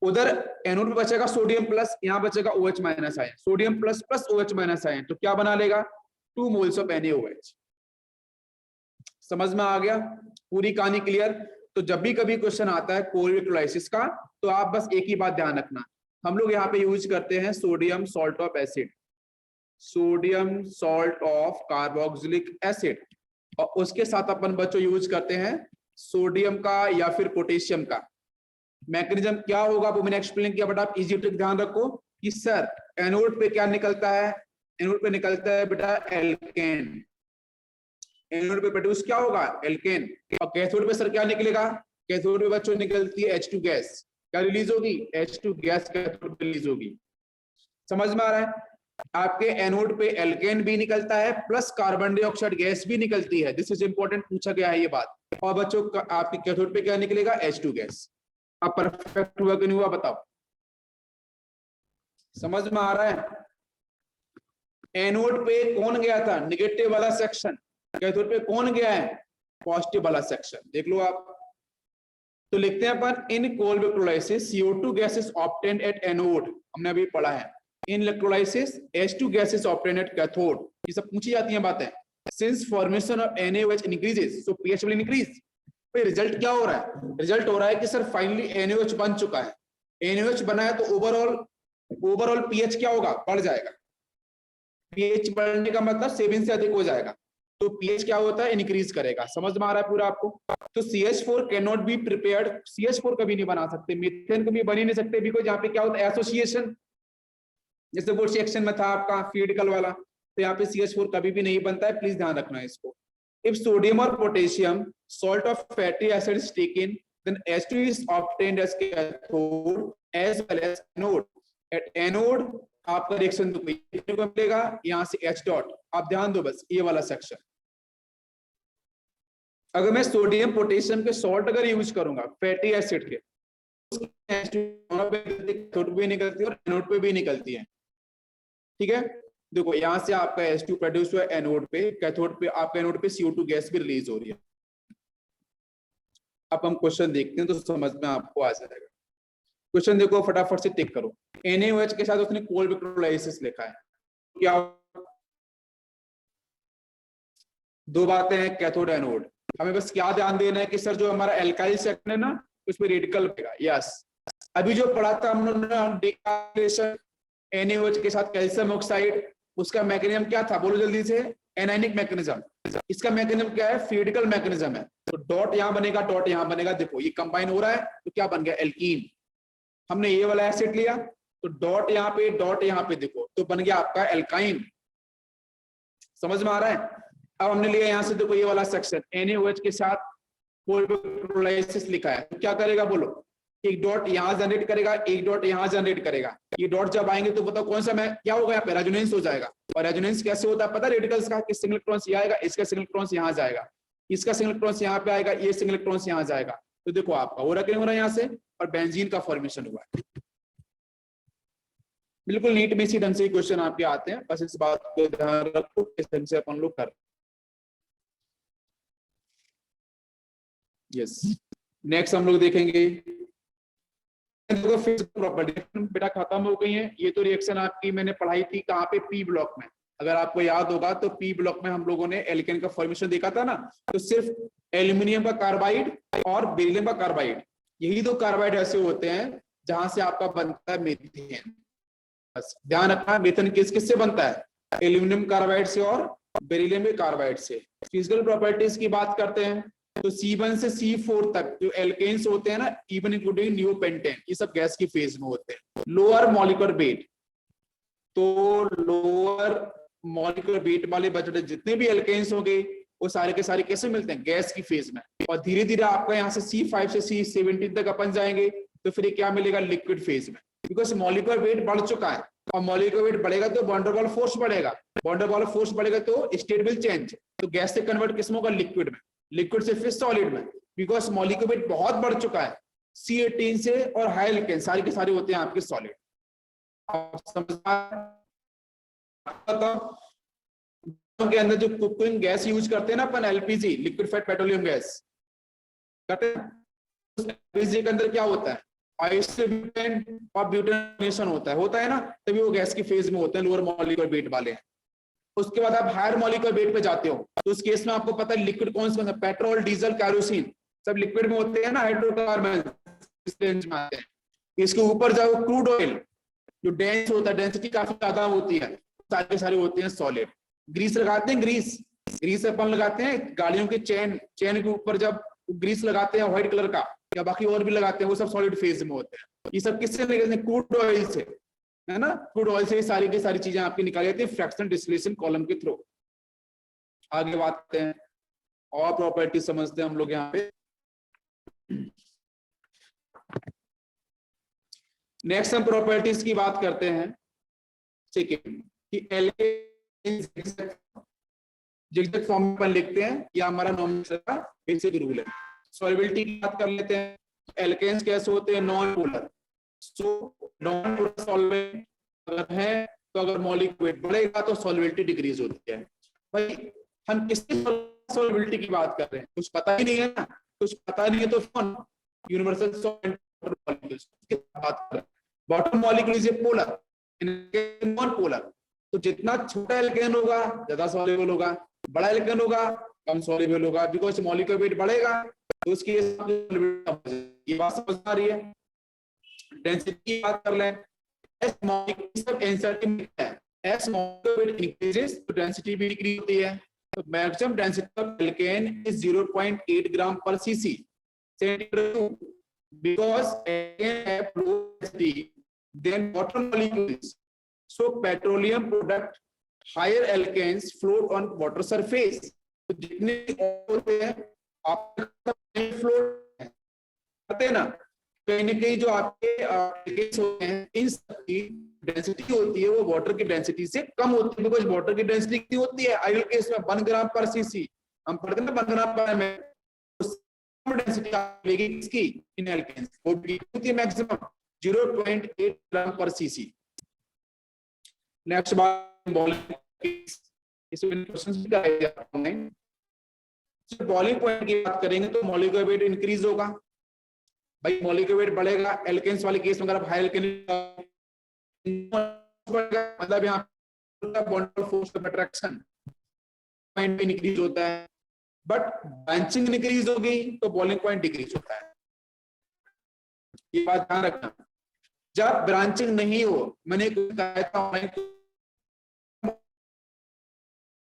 उधर एनोड पे बचेगा सोडियम प्लस, यहाँ बचेगा OH- ion, sodium plus plus OH- ion, तो क्या बना लेगा, 2 मोल्स ऑफ NaOH। समझ में आ गया, पूरी कहानी क्लियर। तो जब भी कभी क्वेश्चन आता है कोर इलेक्ट्रोलाइसिस का, तो आप बस एक ही बात ध्यान रखना, हम लोग यहाँ पे यूज करते हैं sodium salt of acid, sodium salt of carboxylic acid, और उसके साथ अपन बच्चों यूज करते हैं सोडियम का या फिर पोटेशियम का। मैकेनिज्म क्या होगा वो मैंने एक्सप्लेन किया, बट आप इजी ट्रिक ध्यान रखो कि सर एनोड पे क्या निकलता है, एनोड पे निकलता है बेटा एल्केन, एनोड पे प्रोड्यूस क्या होगा, एल्केन। और कैथोड पे सर क्या निकलेगा, कैथोड पे बच्चों निकलती है H2 गैस, क्या रिलीज होगी, H2 गैस कैथोड पे रिलीज होगी। समझ में आ रहा है, आपके एनोड पे एल्केन भी निकलता है प्लस कार्बन डाइऑक्साइड गैस भी निकलती है, दिस इज इंपॉर्टेंट, पूछा गया है ये बात। और बच्चों आपके कैथोड पे क्या निकलेगा, H2 गैस। अब परफेक्ट हुआ कि नहीं हुआ बताओ, समझ में आ रहा है। एनोड पे कौन गया था, नेगेटिव वाला सेक्शन, कैथोड पे कौन गया है, पॉजिटिव वाला सेक्शन, देख लो आप। तो लिखते हैं अपन, in cold electrolysis CO2 gas is obtained at anode, हमने अभी पढ़ा है। In electrolysis H2 gas is obtained at cathode, ये सब पूछी जाती हैं बातें। Since formation of NaOH increases so pH will increase. Result क्या हो रहा है, रिजल्ट हो रहा है कि सर फाइनली NaOH बन चुका है, NaOH बना है तो ओवरऑल pH क्या होगा, बढ़ जाएगा। pH बढ़ने का मतलब 7 से अधिक हो जाएगा, तो pH क्या होता है, इंक्रीज करेगा। समझ में आ रहा है पूरा आपको। तो CH4 can not be prepared, CH4 कभी नहीं बना सकते, मीथेन कभी बन ही नहीं सकते, बिकॉज यहाँ पे क्या होता है, एसोसिएशन, जैसे बोर्ड सेक्शन में था आपका फीडिकल वाला, तो यहाँ पे CH4 कभी भी नहीं बनता है, प्लीज ध्यान रखना है इसको। If sodium or potassium salt of fatty acid is taken, then H2 is obtained as cathode as well as anode. At anode आपका रिएक्शन को मिलेगा यहाँ से H डॉट, आप ध्यान दो बस ये वाला सेक्शन। अगर मैं सोडियम पोटेशियम के सॉल्ट अगर यूज करूंगा फैटी एसिड के, कैथोड पे निकलती है और एनोड पे भी निकलती है, ठीक है। देखो यहाँ से आपका H2 प्रोड्यूस हुआ एनोड पे, कैथोड पे आपका एनोड पे CO2 गैस भी रिलीज हो रही है। अब हम क्वेश्चन देखते हैं तो समझ में आपको आ जाएगा। क्वेश्चन देखो फटाफट से टिक करो। NaOH के साथ उसने कोल्ड इलेक्ट्रोलाइसिस लिखा है, क्या दो बातें हैं, कैथोड एनोड। हमें बस क्या ध्यान देना है कि सर जो हमारा एल्काइल सेक्शन है ना उसमें रेडिकल लगेगा, यस। अभी जो पढ़ा था हम लोगों ने NaOH के साथ कैल्शियम ऑक्साइड, उसका मैकेनिज्म क्या था बोलो जल्दी से, एनायनिक मैकेनिज्म। इसका मैकेनिज्म क्या है, फ्लूइडिकल मैकेनिज्म है। तो डॉट यहां बनेगा, डॉट यहां बनेगा, देखो ये कंबाइन हो रहा है तो क्या बन गया, एल्कीन। हमने ये वाला एसिड लिया तो डॉट यहाँ पे, डॉट यहाँ पे, देखो तो बन गया आपका एल्काइन। समझ में आ रहा है। अब हमने लिया यहाँ से देखो ये वाला सेक्शन NaOH के साथ कोल्ड इलेक्ट्रोलाइसिस लिखा है, तो क्या करेगा बोलो, एक डॉट यहाँ जनरेट करेगा, एक डॉट यहाँ जनरेट करेगा। ये डॉट जब आएंगे तो बताओ कौन सा में क्या होगा, यहाँ पे रेजोनेंस हो जाएगा। और रेजोनेंस कैसे होता है पता है रेडिकल्स का, कि सिंगल इलेक्ट्रॉन्स यहाँ आएगा, इसका सिंगल इलेक्ट्रॉन्स यहाँ जाएगा, इसका सिंगल इलेक्ट्रॉन्स यहाँ पे आएगा, ये सिंगल इलेक्ट्रॉन्स यहाँ जाएगा। तो देखो आपका हो रहा क्या हो रहा है यहाँ से, और बेंजीन का फॉर्मेशन हुआ है। बिल्कुल नीट में इसी ढंग से क्वेश्चन आपके आते हैं, बस इस बात को ध्यान रखो, इस ढंग से अपन लोग कर। यस, नेक्स्ट हम लोग देखेंगे प्रॉपर्टी बेटा खत्म हो गई है। ये तो रिएक्शन आपकी मैंने पढ़ाई थी कहाँ पे, पी ब्लॉक में। अगर आपको याद होगा तो पी ब्लॉक में हम लोगों ने एल्केन का फॉर्मेशन देखा था ना, तो सिर्फ एल्यूमिनियम का कार्बाइड और बेरिलियम का कार्बाइड, यही दो कार्बाइड ऐसे होते हैं जहां से आपका बनता है मीथेन। बस ध्यान रखना, मीथेन किस किस से बनता है, एल्यूमिनियम कार्बाइड से और बेरिलियम कार्बाइड से। फिजिकल प्रॉपर्टीज की बात करते हैं तो C1 से C4 तक जो एल्केन्स होते हैं ना, इवन इंक्लूडिंग नियोपेंटेन, ये सब गैस की फेज में होते हैं। लोअर मॉलिक्यूलर वेट, तो लोअर मॉलिक्यूलर वेट वाले बचते जितने भी एल्केन्स होंगे वो सारे के सारे कैसे मिलते हैं, गैस की फेज में। और धीरे धीरे आपका यहाँ से C5 से C17 तक अपन जाएंगे तो फिर क्या मिलेगा, लिक्विड फेज में, बिकॉज मॉलिक्यूलर वेट बढ़ चुका है। और मॉलिक्यूलर वेट बढ़ेगा तो वैन डेर वाल्स फोर्स बढ़ेगा, वैन डेर वाल्स फोर्स बढ़ेगा तो स्टेट विल चेंज, तो गैस से कन्वर्ट किसमें होगा, लिक्विड में, लिक्विड से फिर सॉलिड में, बिकॉज मॉलिक्यूलर वेट बहुत बढ़ चुका है। C18 से और हाई एल्केन सारे के सारे होते हैं आपके सॉलिड। के अंदर जो कुकिंग गैस यूज करते हैं ना अपन, LPG, लिक्विफाइड पेट्रोलियम गैस करते हैं, LPG के अंदर क्या होता है, और ब्यूटेनेशन होता है ना, तभी वो गैस की फेज में होते हैं, लोअर मॉलिक्यूलर वेट वाले हैं। उसके बाद आप हायर मॉलिक्यूलर वेट पे जाते हो तो उस केस में आपको पता है लिक्विड कौन सा, पेट्रोल, डीजल, कैरोसिन सब लिक्विड में होते हैं ना, हाइड्रोकार्बन इस रेंज में आते हैं। इसके ऊपर जाओ क्रूड ऑयल जो डेंस होता है, डेंसिटी काफी ज्यादा होती है, सारे सारे होते हैं सॉलिड। ग्रीस लगाते हैं, ग्रीस अपन लगाते हैं गाड़ियों के चेन के ऊपर, जब ग्रीस लगाते हैं व्हाइट कलर का, या बाकी और भी लगाते हैं, वो सब सॉलिड फेज में होते हैं। ये सब किससे निकलते हैं, क्रूड ऑयल से, है ना, क्रूड ऑयल से सारी की सारी चीजें आपकी निकाली जाती है फ्रैक्शन डिस्टिलेशन कॉलम के थ्रू। आगे बात करते हैं और प्रॉपर्टी समझते हैं हम लोग यहाँ पे। नेक्स्ट हम प्रॉपर्टीज की बात करते हैं। सेकेंड कि जिगजैग फॉर्म में अपन लिखते हैं, या हमारा नॉमिनेशन का बेसिक रूल है। सॉल्युबिलिटी की बात कर लेते हैं। एल्केन्स कैसे होते हैं, non polar. So non polar solvent अगर है तो अगर मॉलिक्यूलर वेट बढ़ेगा तो सॉल्युबिलिटी डिक्रीज होती है। भाई हम किसकी सॉल्युबिलिटी की बात कर रहे हैं, कुछ पता ही नहीं है ना, कुछ पता नहीं है तो कौन, यूनिवर्सल सॉल्वेंट मॉलिक्यूल्स की बात कर रहे हैं। Bottom molecule is a polar, non polar, तो जितना छोटा एल्केन होगा ज्यादा सॉल्युबल होगा, बड़ा एल्केन होगा कम सॉल्युबल होगा, बिकॉज मॉलिक्यूलर वेट बढ़ेगा तो उसकी ये बात समझ आ रही है। डेंसिटी की बात कर लें, एस मॉलिक्यूल एंसर्टी है, एस मॉलिक्यूलर वेट इंक्रीजेस तो डेंसिटी भी इंक्रीज होती है। तो maximum density of alkene is 0.8 ग्राम पर CC centimetre, because alkane have low density than water molecules, so petroleum product higher alkanes float on water surface. तो जितने होते हैं आप फ्लोट करते हैं ना, कहीं ना कहीं जो आपके एल्केन्स होते हैं इन सबकी डेंसिटी होती है वो वाटर की डेंसिटी से कम होती है, बिकॉज वाटर की डेंसिटी कितनी होती है आइडियल केस में 1 ग्राम पर सीसी, हम पढ़ते हैं ना 1 ग्राम पर एमएल, डेंसिटी आएगी इसकी इन एल्केन्स वो भी होती है मैक्सिमम 0.8 ग्राम पर सीसी। नेक्स्ट बात बॉइलिंग, इसमें क्वेश्चंस भी आएंगे ऑनलाइन। जब बॉइलिंग पॉइंट की बात करेंगे तो मॉलिक्यूलर वेट इंक्रीज होगा, भाई मॉलिक्यूलर वेट बढ़ेगा एल्केन्स वाले केस में, अगर हाई एल्केन मतलब यहाँ bond force of attraction point भी इंक्रीज होता है, बट ब्रांचिंग इंक्रीज हो गई तो बॉइलिंग पॉइंट डिक्रीज होता है। ये बात ध्यान रखना, जब ब्रांचिंग नहीं हो, मैंने बताया था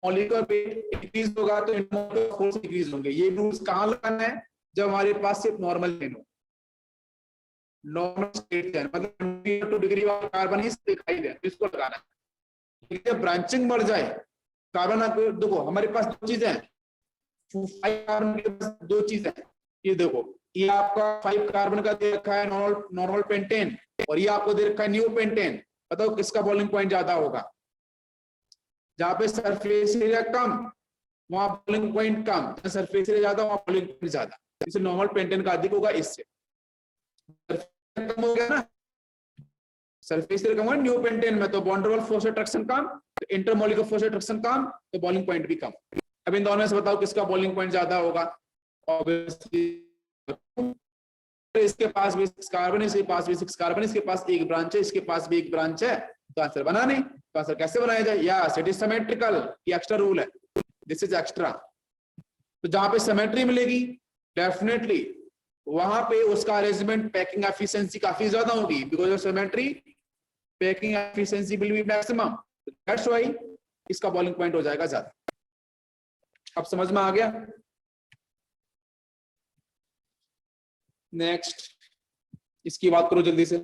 मॉलिक्यूलर वेट इंक्रीज होगा तो इनमोलर फोर्स इंक्रीज होंगे। ये रूल्स कहां लगाना है, जब हमारे पास सिर्फ नॉर्मल चेन हो, नॉर्मल स्टेट चेन मतलब 2 डिग्री वाला कार्बन ही दिखाई दे, इसको लगाना है। जब ब्रांचिंग बढ़ जाए कार्बन, देखो हमारे पास 2 चीजें हैं, 5 कार्बन के पास 2 चीजें हैं, ये देखो ये आपका 5 कार्बन का दे रखा है नॉर्मल पेंटेन, और ये आपको दे रखा है न्यू पेंटेन। बताओ किसका बॉइलिंग पॉइंट ज्यादा होगा? जहाँ पे सरफेस एरिया कम वहां बॉइलिंग पॉइंट कम, सरफेस एरिया ज्यादा वहां बॉइलिंग पॉइंट ज्यादा। इसे नॉर्मल पेंटेन का अधिक होगा, इससे कम हो गया ना, सरफेस एरिया कम हो न्यू पेंटेन में, तो बॉन्डरवॉल फोर्स अट्रैक्शन कम, तो इंटरमोलिकुलर फोर्स अट्रैक्शन कम, तो बॉइलिंग पॉइंट भी कम। अब इन दोनों में से बताओ किसका बॉइलिंग पॉइंट ज्यादा होगा? ऑब्वियसली इसके पास भी 6 कार्बन, इसके पास भी 6 कार्बन, इसके पास एक ब्रांच है, इसके पास भी एक ब्रांच है, तो आंसर बना नहीं। तो आंसर कैसे बनाया जाए? Yes, it is symmetrical. ये एक्स्ट्रा रूल है, दिस इज एक्स्ट्रा। तो जहां पे सिमेट्री मिलेगी डेफिनेटली वहां पे उसका अरेंजमेंट पैकिंग एफिशिएंसी काफी ज्यादा होगी, because of symmetry packing efficiency will be maximum, that's why इसका बॉइलिंग पॉइंट हो जाएगा ज्यादा। अब समझ में आ गया? नेक्स्ट इसकी बात करो जल्दी से,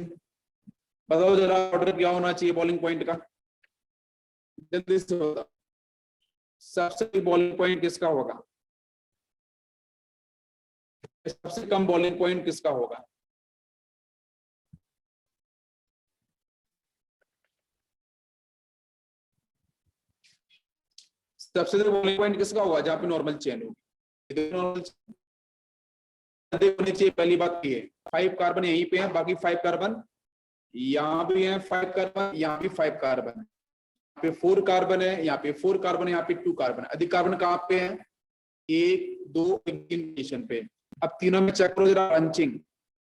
बताओ जरा ऑर्डर क्या होना चाहिए बॉइलिंग पॉइंट का, जल्दी से बताओ। सबसे बॉइलिंग पॉइंट किसका होगा? सबसे कम बॉइलिंग पॉइंट किसका होगा? सबसे ज्यादा बॉइलिंग पॉइंट किसका होगा? जहां पे नॉर्मल चेन होगी, नॉर्मल होनी चाहिए। पहली बात ये 5 कार्बन यहीं पे है, बाकी 5 कार्बन यहाँ भी है, 5 कार्बन यहाँ भी 5 कार्बन, यहाँ पे 4 कार्बन है, यहाँ पे 4 कार्बन, यहाँ पे 2 कार्बन। अधिक कार्बन कहाँ पे है? 1 2 3 पोजीशन पे। अब तीनों में चेक करो जरा ब्रांचिंग,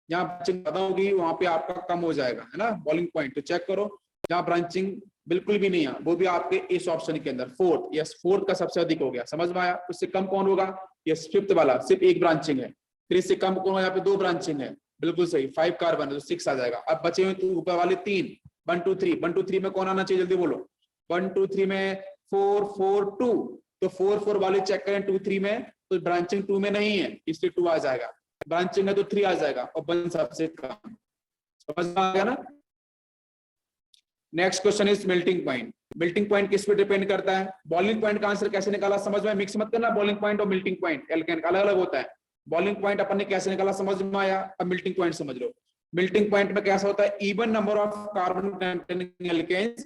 जहाँ ब्रांचिंग ज्यादा होगी वहां पे आपका कम हो जाएगा, है ना बॉइलिंग पॉइंट। तो चेक करो जहाँ ब्रांचिंग बिल्कुल भी नहीं है, वो भी आपके इस ऑप्शन के अंदर फोर्थ, यस फोर्थ का सबसे अधिक हो गया। समझ में आया? उससे कम कौन होगा? यस फिफ्थ वाला, सिर्फ एक ब्रांचिंग है। फिर इससे कम कौन? यहाँ पे 2 ब्रांचिंग है, बिल्कुल सही, 5 कार्बन है तो 6 आ जाएगा। अब बचे हुए तो ऊपर वाले 3, 1 2 3, 1 2 3 में कौन आना चाहिए? जल्दी बोलो। 1 2 3 में 4 4 2, तो 4 4 वाले चेक करें 2 3 में, तो ब्रांचिंग 2 में नहीं है, इसलिए 2 आ जाएगा। ब्रांचिंग है तो 3 आ जाएगा, और 1 सबसे कम। समझ में आ गया ना? Next question is melting point. Melting point किस पे डिपेंड करता है? बॉइलिंग पॉइंट का आंसर कैसे निकाला समझ में? मिक्स मत करना, बॉइलिंग पॉइंट और मेल्टिंग पॉइंट एल्केन का अलग अलग होता है। बॉइलिंग पॉइंट अपन ने कैसे निकाला समझ में आया? अब मेल्टिंग पॉइंट समझ लो। मेल्टिंग पॉइंट में कैसा होता है? Even number of carbon containing alkanes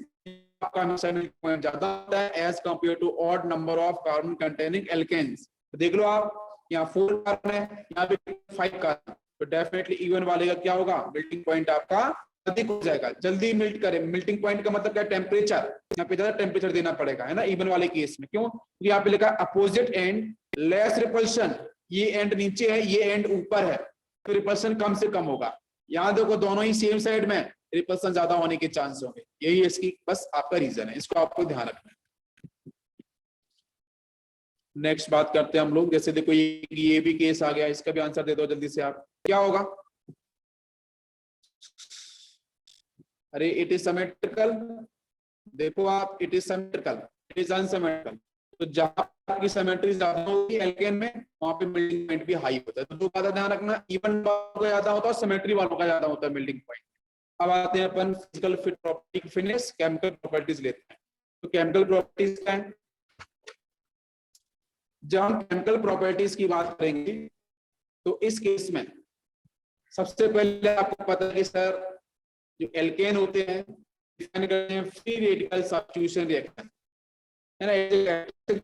आपका हमेशा मेल्टिंग पॉइंट ज्यादा होता है as compare to odd number of carbon containing alkanes. देख लो आप, यहाँ 4 कार्बन है, यहाँ पे 5 कार्बन, तो डेफिनेटली इवन वाले का क्या होगा? मेल्टिंग पॉइंट आपका अधिक हो जाएगा, जल्दी मेल्ट करे। मेल्टिंग पॉइंट का मतलब क्या? टेम्परेचर, यहाँ पे ज्यादा टेम्परेचर देना पड़ेगा, है ना इवन वाले केस में। क्यों? तो यहाँ पे लिखा अपोजिट एंड लेस रिपल्शन, ये एंड नीचे है, ये एंड ऊपर है, तो रिपल्शन कम से कम होगा। यहाँ देखो दोनों ही सेम साइड में, रिपल्शन ज्यादा होने के चांस होंगे, यही इसकी बस आपका रीजन है, इसको आपको ध्यान रखना है। नेक्स्ट बात करते हैं हम लोग, जैसे देखो ये भी केस आ गया, इसका भी आंसर दे दो जल्दी से आप, क्या होगा? अरे इट इज सिमेट्रिकल, देखो आप, it is symmetrical, it is unsymmetrical. तो जहां आपकी सिमेट्री ज्यादा होगी एल्केन में, वहां पे मेल्टिंग पॉइंट भी हाई होता है। तो दो बात ध्यान रखना, इवन वालों का ज्यादा होता है, सिमेट्री वालों का ज्यादा होता है मेल्टिंग पॉइंट। अब आते हैं अपन physical fit property, finish, chemical properties लेते हैं। तो केमिकल प्रॉपर्टीज क्या है? जब हम केमिकल प्रॉपर्टीज की बात करेंगे तो इस केस में सबसे पहले आपको पता है कि सर जो एल्केन होते हैं डिफाइन करते हैं फ्री रेडिकल सब्स्टिट्यूशन रिएक्शन, है ना। एल्केन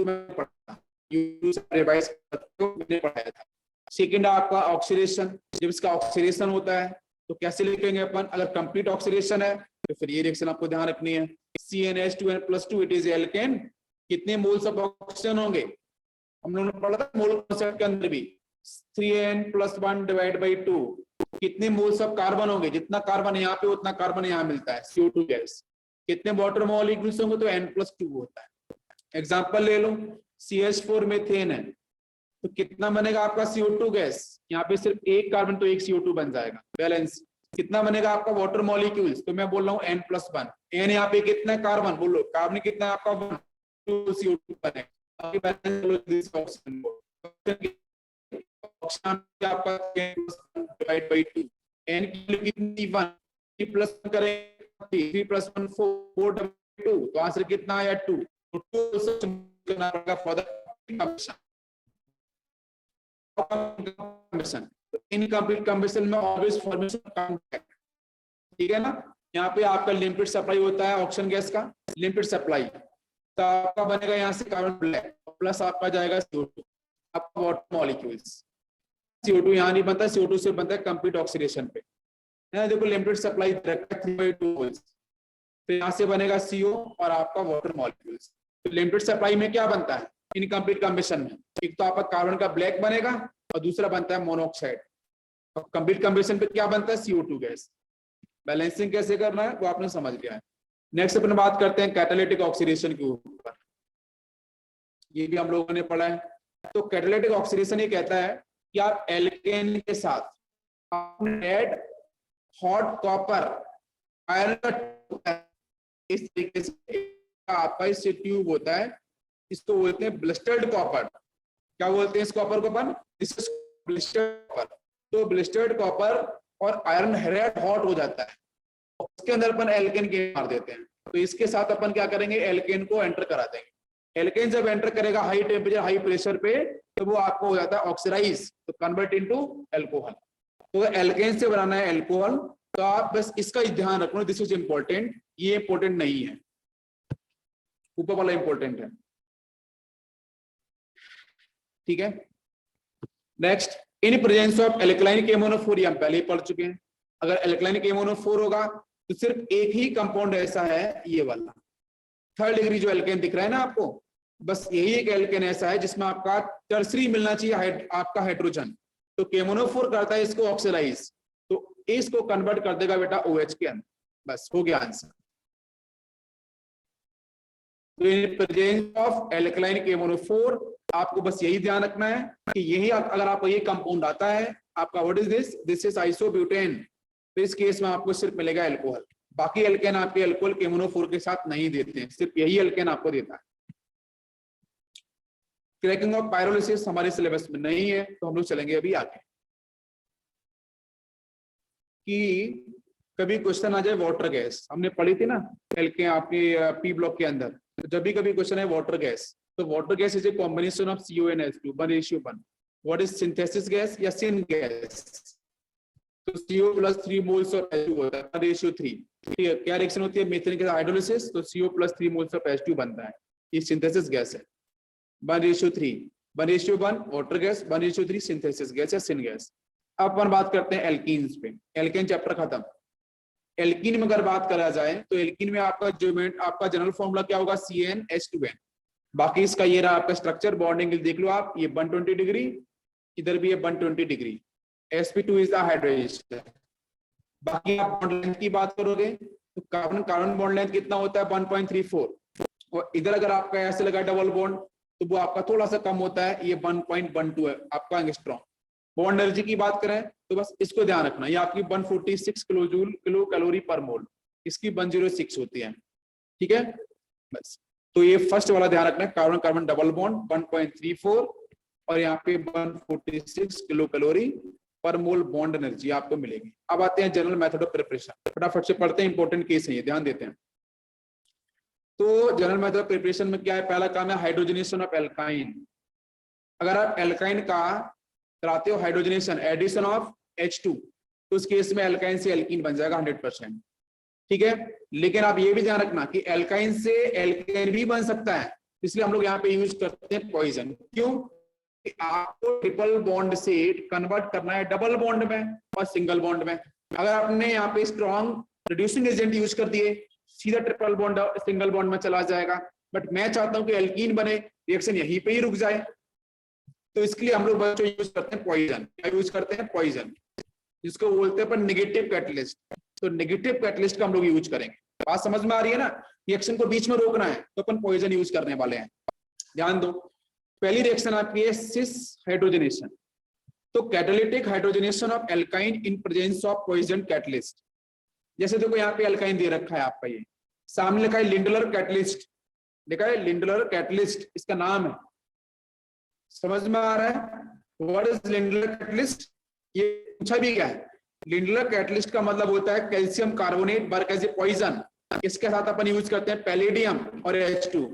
में पढ़ा, रिवाइज पढ़ाया था। सेकंड आपका ऑक्सीडेशन, जब इसका ऑक्सीडेशन होता है तो कैसे लिखेंगे अपन? अगर कंप्लीट ऑक्सीडेशन है तो फिर ये रिएक्शन आपको ध्यान रखनी है, CnH2n+2 इट इज एल्केन। कितने मोल्स ऑफ ऑक्सीजन होंगे? हम लोगों ने पढ़ा था मोल कॉन्सेप्ट के अंदर भी, 3n+1 डिवाइड बाई 2। कितने मोल्स ऑफ कार्बन होंगे? जितना कार्बन यहाँ पे उतना कार्बन यहाँ मिलता है, CO2 गैस। कितने वाटर मॉलिक्यूल्स होंगे? तो n+2 होता है। एग्जांपल ले लो, CH4 मीथेन है, तो कितना बनेगा आपका CO2 गैस? यहाँ पे सिर्फ एक कार्बन तो एक CO2 बन जाएगा, बैलेंस। कितना बनेगा आपका वाटर मॉलिक्यूल्स? तो मैं बोल रहा हूँ n+1। n यहाँ पे कितना कार्बन? बोलो कार्बन कितना है आपका? 1 2 CO2 बनेगा। आपका डिवाइड बाई 2, n की कितनी 1, 3 प्लस करें 3 प्लस 1 4 2, तो आंसर कितना आया? 2। तो 2 करना पड़ेगा फॉर द इनकम्प्लीट कंबशन में ऑलवेज फॉर्मेशन ऑफ कॉन्टैक्ट, ठीक है ना। यहाँ पे आपका लिमिटेड सप्लाई होता है ऑक्सीजन गैस का, लिमिटेड सप्लाई, तो आपका बनेगा यहाँ से कार्बन ब्लैक प्लस आपका जाएगा CO2, आपका वाटर मॉलिक्यूल्स। CO2 यहाँ नहीं बनता, CO2 से बनता है कंप्लीट ऑक्सीडेशन पे। देखो लिमिटेड सप्लाई 3/2 होल्स, तो यहाँ से बनेगा CO और आपका वाटर मॉलिक्यूल्स। तो लिमिटेड सप्लाई में क्या बनता है इनकम्प्लीट कंबशन में, एक तो आपका कार्बन का ब्लैक बनेगा और दूसरा बनता है मोनोऑक्साइड, और कंप्लीट कंबशन पे क्या बनता है CO2 गैस। बैलेंसिंग कैसे करना है वो आपने समझ लिया है। नेक्स्ट अपन बात करते हैं कैटालिटिक ऑक्सीडेशन के ऊपर, ये भी हम लोगों ने पढ़ा है। तो कैटालिटिक ऑक्सीडेशन ये कहता है कि आप एल्केन के साथ रेड हॉट कॉपर आयरन, इस तरीके से आपका इससे ट्यूब होता है, इसको बोलते हैं ब्लिस्टर्ड कॉपर। क्या बोलते हैं इस कॉपर को अपन, दिस इज ब्लिस्टर्ड कॉपर। तो ब्लिस्टर्ड कॉपर और आयरन रेड हॉट हो जाता है, उसके अंदर अपन एल्केन के मार देते हैं। तो इसके साथ अपन क्या करेंगे, एल्केन को एंटर करा देंगे। एल्केन जब एंटर करेगा हाई टेम्परेचर हाई प्रेशर पे, तो वो आपको हो जाता है ऑक्सीडाइज, तो कन्वर्ट इनटू अल्कोहल। तो एल्केन से बनाना है अल्कोहल, तो आप बस इसका ध्यान रखना, दिस इज इंपॉर्टेंट, ये इंपॉर्टेंट नहीं है, ऊपर वाला इंपॉर्टेंट है, ठीक है। Next, in presence of alkaline KMnO4, हम पहले ही पढ़ चुके हैं। अगर एल्कलाइन KMnO4 होगा तो सिर्फ एक ही कंपाउंड ऐसा है, ये वाला 3rd डिग्री जो एल्केन दिख रहा है ना आपको, बस यही एक एल्केन ऐसा है जिसमें आपका टर्सरी मिलना चाहिए आपका हाइड्रोजन। तो KMnO4 करता है इसको ऑक्सीडाइज, तो इसको कन्वर्ट कर देगा बेटा OH के अंदर, बस हो गया आंसर। तो इन प्रेजेंस ऑफ एल्कलाइन KMnO4 आपको बस यही ध्यान रखना है कि यही अगर आपको ये कंपाउंड आता है आपका, what is this, this is isobutane, तो इस केस में आपको सिर्फ मिलेगा अल्कोहल। बाकी एल्केन आपके अल्कोहल KMnO4 के साथ नहीं देते हैं, सिर्फ यही एल्केन आपको देता है। क्रैकिंग ऑफ पायरोलिसिस हमारे सिलेबस में नहीं है, तो हम लोग चलेंगे अभी आगे। कि कभी क्वेश्चन आ जाए वाटर गैस, हमने पढ़ी थी ना एल्केन आपके P ब्लॉक के अंदर, तो जब भी कभी क्वेश्चन है वाटर गैस, तो water gas is a combination of CO and H2 1:1। What is synthesis gas या सिन गैस, तो CO + 3 मोल्स ऑफ H2 होता है 1:3। क्या रिएक्शन होती है मीथेन के हाइड्रोलिसिस, तो CO + 3 मोल्स ऑफ H2 बनता है, ये सिंथेसिस गैस है। 1:3 1:1 वाटर गैस, 1:3 सिंथेसिस गैस या सिन गैस। अब अपन बात करते हैं एल्कीन्स पे, एल्केन चैप्टर खत्म। एल्कीन में अगर बात करा जाए तो एल्कीन में आपका जनरल फॉर्मूला क्या होगा, CnH2n। बाकी इसका ये रहा आपका स्ट्रक्चर, बॉन्डिंग देख लो आप, ये 120 डिग्री, इधर भी है 120 degree, sp2 is the hydrogen. बाकी आप बॉन्ड लेंथ की बात करोगे तो कार्बन बॉन्ड लेंथ कितना होता है 1.34, और इधर अगर आपका ऐसे लगा डबल बॉन्ड तो वो आपका थोड़ा सा कम होता है, ये 1.12 है आपका एंगस्ट्रॉम। बॉन्ड एनर्जी की बात करें तो बस इसको ध्यान रखना, ये आपकी 146 किलो कैलोरी पर मोल, इसकी 106 होती है, ठीक है। बस तो ये फर्स्ट वाला ध्यान रखना है, कार्बन कार्बन डबल बॉन्ड 1.34 और यहाँ पे 146 किलो कैलोरी पर मोल बॉन्ड एनर्जी आपको मिलेगी। अब आते हैं जनरल मेथड ऑफ प्रिपरेशन, फटाफट से पढ़ते हैं, इंपॉर्टेंट केस है ये, ध्यान देते हैं। तो जनरल मेथड ऑफ प्रिपरेशन में क्या है, पहला काम है हाइड्रोजनेशन ऑफ एल्काइन। अगर आप एल्काइन का कराते हो हाइड्रोजनेशन, एडिशन ऑफ H2, तो उस केस में एल्काइन से एल्कीन बन जाएगा 100%, ठीक है। लेकिन आप ये भी ध्यान रखना कि एल्काइन से एल्केन भी बन सकता है, इसलिए हम लोग यहाँ पे यूज करते हैं पॉइजन। क्यों, आपको ट्रिपल बॉन्ड से कन्वर्ट करना है डबल बॉन्ड में और सिंगल बॉन्ड में। अगर आपने यहाँ पे स्ट्रॉन्ग रिड्यूसिंग एजेंट यूज कर दिए, सीधा ट्रिपल बॉन्ड सिंगल बॉन्ड में चला जाएगा, बट मैं चाहता हूं कि एल्कीन बने, रिएक्शन यहीं पे ही रुक जाए, तो इसके लिए हम लोग बच्चों यूज करते हैं पॉइजन। क्या यूज करते हैं, पॉइजन, जिसको बोलते हैं अपन नेगेटिव कैटलिस्ट। तो नेगेटिव कैटलिस्ट का हम लोग यूज करेंगे। बात समझ में आ रही है ना, रिएक्शन को बीच में रोकना है तो अपन पॉइजन यूज करने वाले हैं। ध्यान दो, पहली रिएक्शन आपकी है सिस हाइड्रोजनेशन। तो catalytic hydrogenation of alkyne in presence of poison catalyst. जैसे देखो यहाँ पे एल्काइन दे रखा है आपका, ये सामने लिखा है लिंडलर कैटलिस्ट, देखा है लिंडलर कैटलिस्ट इसका नाम है, समझ में आ रहा है। व्हाट इज लिंडलर कैटलिस्ट, ये पूछा भी क्या है। लिंडलर कैटलिस्ट का मतलब होता है calcium carbonate work as a poison. इसके साथ अपन यूज करते हैं पैलेडियम और H2।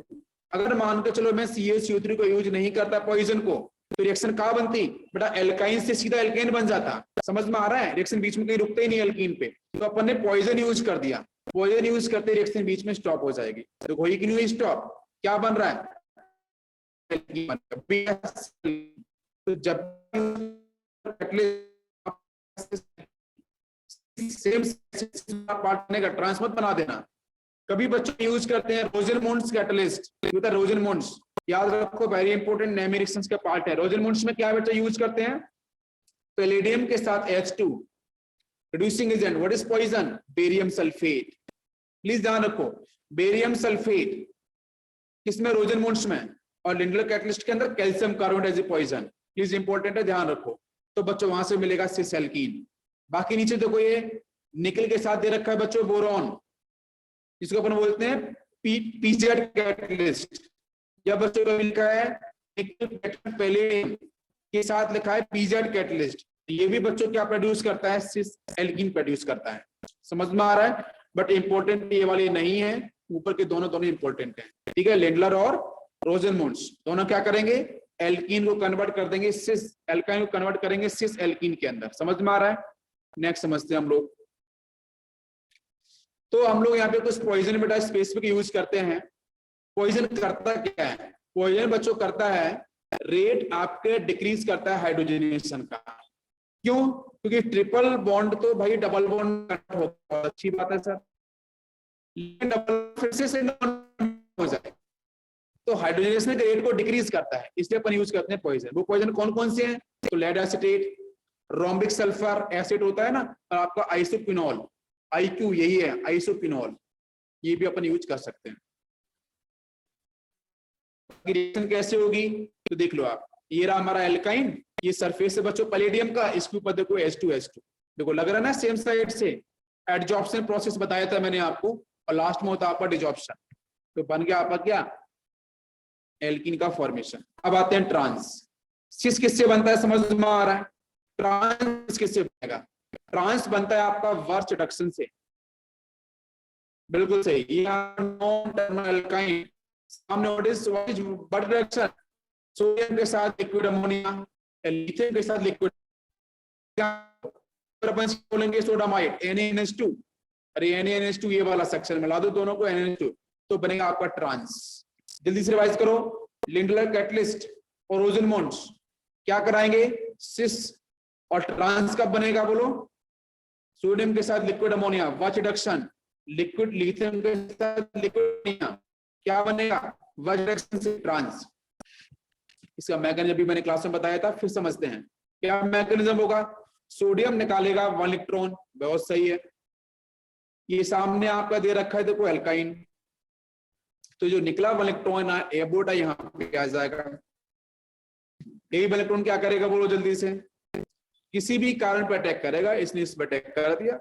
अगर मान के चलो मैं CaCO3 को यूज नहीं करता पॉइजन को, तो रिएक्शन कहाँ बनती बेटा, एल्काइन से सीधा एल्केन बन जाता। समझ में आ रहा है, रिएक्शन बीच में कहीं रुकते ही नहीं एल्कीन पे। तो अपन ने पॉइजन यूज कर दिया, पॉइजन यूज करते रिएक्शन बीच में स्टॉप हो जाएगी। तो हुई कि नहीं हुई स्टॉप, क्या बन रहा है, तो जब सेम पार्टनर का ट्रांस मत बना देना। कभी बच्चों यूज करते हैं रोजेनमोंड्स कैटलिस्ट, रोजेनमोंड्स याद रखो, वेरी इंपॉर्टेंट नेमी रिएक्शंस का पार्ट है। रोजेनमोंड्स में क्या बच्चे यूज करते हैं, पैलेडियम के साथ H2 reducing agent, what is poison, barium sulphate. Please ध्यान रखो, बेरियम सल्फेट किसमें, रोजेनमोंड्स में, और लिंडलर कैटलिस्ट के अंदर calcium carbonate as a poison. Please important है, ध्यान रखो। तो बच्चों वहां से मिलेगा सिस एल्कीन। बाकी नीचे देखो ये निकल के साथ दे रखा है बच्चों बोरॉन, जिसको अपन बोलते हैं पीजेड कैटलिस्ट। या बच्चों को लिखा है निकल पहले के साथ लिखा है पीजेड कैटलिस्ट, ये भी बच्चों क्या प्रोड्यूस करता है, सिस एल्कीन प्रोड्यूस करता है। समझ में आ रहा है, बट इंपॉर्टेंट ये वाली नहीं है, ऊपर के दोनों इंपॉर्टेंट है, ठीक है। लिंडलर और रोजेनमोंड्स दोनों क्या करेंगे, एल्कीन को कन्वर्ट कर देंगे सिस एल्काइन को कन्वर्ट करेंगे सिस एल्कीन के अंदर। समझ में आ रहा है, नेक्स्ट समझते हैं हम लोग। तो हम लोग यहाँ पे कुछ पॉइजन बेटा स्पेसिफिक यूज करते हैं। पॉइजन करता क्या है, पॉइजन बच्चों करता है रेट आपके डिक्रीज करता है हाइड्रोजनेशन का। क्यों, क्योंकि ट्रिपल बॉन्ड तो भाई डबल बॉन्ड होता है, अच्छी बात है सर, लेकिन डबल फिर से हो जाए तो हाइड्रोजनेशन के रेट को डिक्रीज करता है, इसलिए अपन यूज करते हैं पॉइजन। वो पॉइजन कौन कौन से हैं, तो lead acetate, rhombic sulphur acid होता है ना, और आपका आइसोक्विनोल, आईक्यू यही है आइसोक्विनोल, ये भी अपन यूज कर सकते हैं। रिएक्शन कैसे होगी तो देख लो आप, ये रहा हमारा एल्काइन, ये सरफेस है बच्चों पैलेडियम का, इसके ऊपर देखो H2 देखो लग रहा है ना सेम साइड से। एडजॉर्प्शन प्रोसेस बताया था मैंने आपको, और लास्ट में होता है आपका डिजॉर्प्शन। तो बन गया आपका क्या, एल्कीन का फॉर्मेशन। अब आते हैं ट्रांस। सिस किससे बनता है, समझ में आ रहा है, ट्रांस किससे बनेगा, ट्रांस बनता है आपका वर्च रिडक्शन से। बिल्कुल सही, नॉन टर्मिनल एल्काइन सामने बट रिएक्शन, सोडियम के साथ लिक्विड अमोनिया, लिथियम के साथ लिक्विड बोलेंगे सोडामाइड NaNH2, अरे NaNH2 ये वाला सेक्शन मिला दो दोनों को NaNH2, तो बनेगा आपका ट्रांस। जल्दी से रिवाइज करो, लिंडलर कैटलिस्ट और रोजेनमोंड्स क्या कराएंगे, सिस, और ट्रांस कब बनेगा बोलो, सोडियम के साथ लिक्विड अमोनिया वर्च रिडक्शन, लिक्विड लिथियम के साथ लिक्विड अमोनिया क्या बनेगा, वर्च रिडक्शन से ट्रांस। इसका मैकेनिज्म भी मैंने क्लास में बताया था, फिर समझते हैं क्या मैकेनिज्म होगा। सोडियम निकालेगा 1 इलेक्ट्रॉन, बहुत सही है, ये सामने आपका दे रखा है देखो एल्काइन, तो जो निकला 1 इलेक्ट्रॉन एबोटा यहाँ पे आ जाएगा। यही इलेक्ट्रॉन क्या करेगा बोलो जल्दी से, किसी भी कारण पर अटैक करेगा, इसने इस पर अटैक कर दिया।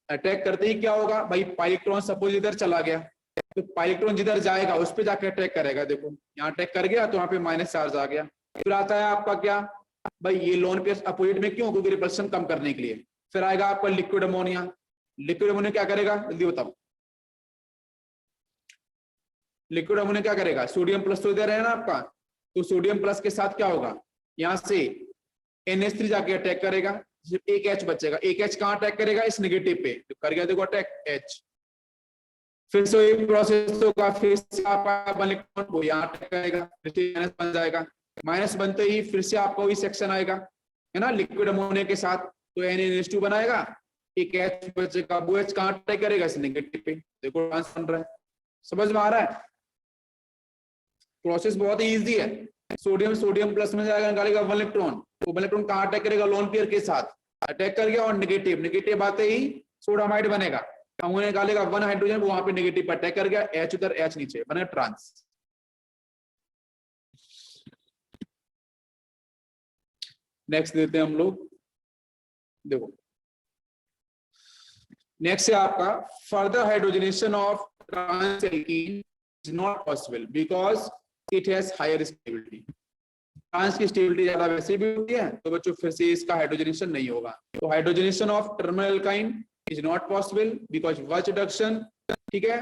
अटैक करते ही क्या होगा भाई, पाइलेक्ट्रॉन सपोज इधर चला गया, तो पाइलेक्ट्रॉन जिधर जाएगा उस पर जाकर अटैक करेगा। देखो यहाँ अटैक कर गया तो वहां पे माइनस चार्ज आ गया। फिर आता है आपका क्या भाई, ये लोन पे अपोजिट में क्यों, क्योंकि रिपल्शन कम करने के लिए। फिर आएगा आपका लिक्विड अमोनिया, लिक्विड अमोनिया क्या करेगा जल्दी बताओ, लिक्विड अमोनिया क्या करेगा, सोडियम प्लस तो इधर है ना आपका, तो सोडियम प्लस के साथ क्या होगा, यहाँ से NH3 जाके अटैक करेगा, सिर्फ एक H बचेगा। एक H कहाँ अटैक करेगा, इस नेगेटिव पे, तो कर गया देखो अटैक H। फिर से ये प्रोसेस होगा, फिर से आपका इलेक्ट्रॉन को यहाँ अटैक करेगा, फिर से माइनस बन जाएगा, माइनस बनते ही फिर से आपका वही सेक्शन आएगा है ना लिक्विड अमोनिया के साथ, तो NaNH2 बनाएगा, एक H बचेगा, वो H कहाँ अटैक करेगा, इस नेगेटिव पे। देखो ट्रांस बन रहा है, समझ में आ रहा है, प्रोसेस बहुत ही इजी है। सोडियम प्लस में जाएगा, निकालेगा 1 इलेक्ट्रॉन, वो 1 इलेक्ट्रॉन कहाँ अटैक करेगा, लोन पेयर के साथ अटैक कर गया, और नेगेटिव आते ही सोडामाइड बनेगा, अमोनिया निकालेगा 1 हाइड्रोजन, वो वहां पे नेगेटिव पर अटैक कर गया, H उधर H नीचे, बनेगा ट्रांस। नेक्स्ट देते हैं हम लोग, देखो नेक्स्ट है आपका further hydrogenation of trans alkene is not possible because it has higher stability. Trans की स्टेबिलिटी ज्यादा वैसे भी होती है, तो बच्चों फिर से इसका हाइड्रोजनेशन नहीं होगा। तो hydrogenation of terminal alkyne is not possible because वर्च रिडक्शन, ठीक है,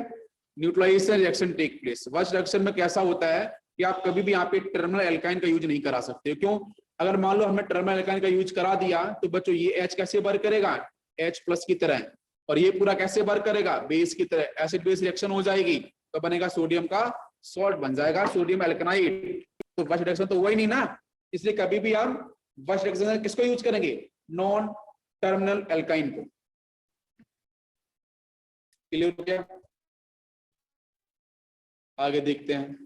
न्यूट्रलाइजेशन रिएक्शन टेक प्लेस। वर्च रिडक्शन में कैसा होता है, कि आप कभी भी यहाँ पे टर्मिनल एल्काइन का यूज नहीं करा सकते। क्यों? अगर मान लो हमने टर्मिनल एल्काइन का यूज करा दिया तो बच्चों ये H कैसे वर्क करेगा? H+ की तरह, और ये पूरा कैसे वर्क करेगा? बेस की तरह, एसिड बेस रिएक्शन हो जाएगी तो बनेगा सोडियम का सॉल्ट बन जाएगा, सोडियम एल्कनाइड। तो वर्स्ट रिएक्शन तो हुआ ही नहीं ना, इसलिए कभी भी हम वर्स्ट रिएक्शन किसको यूज करेंगे? नॉन टर्मिनल एल्काइन को। क्लियर हो गया? आगे देखते हैं।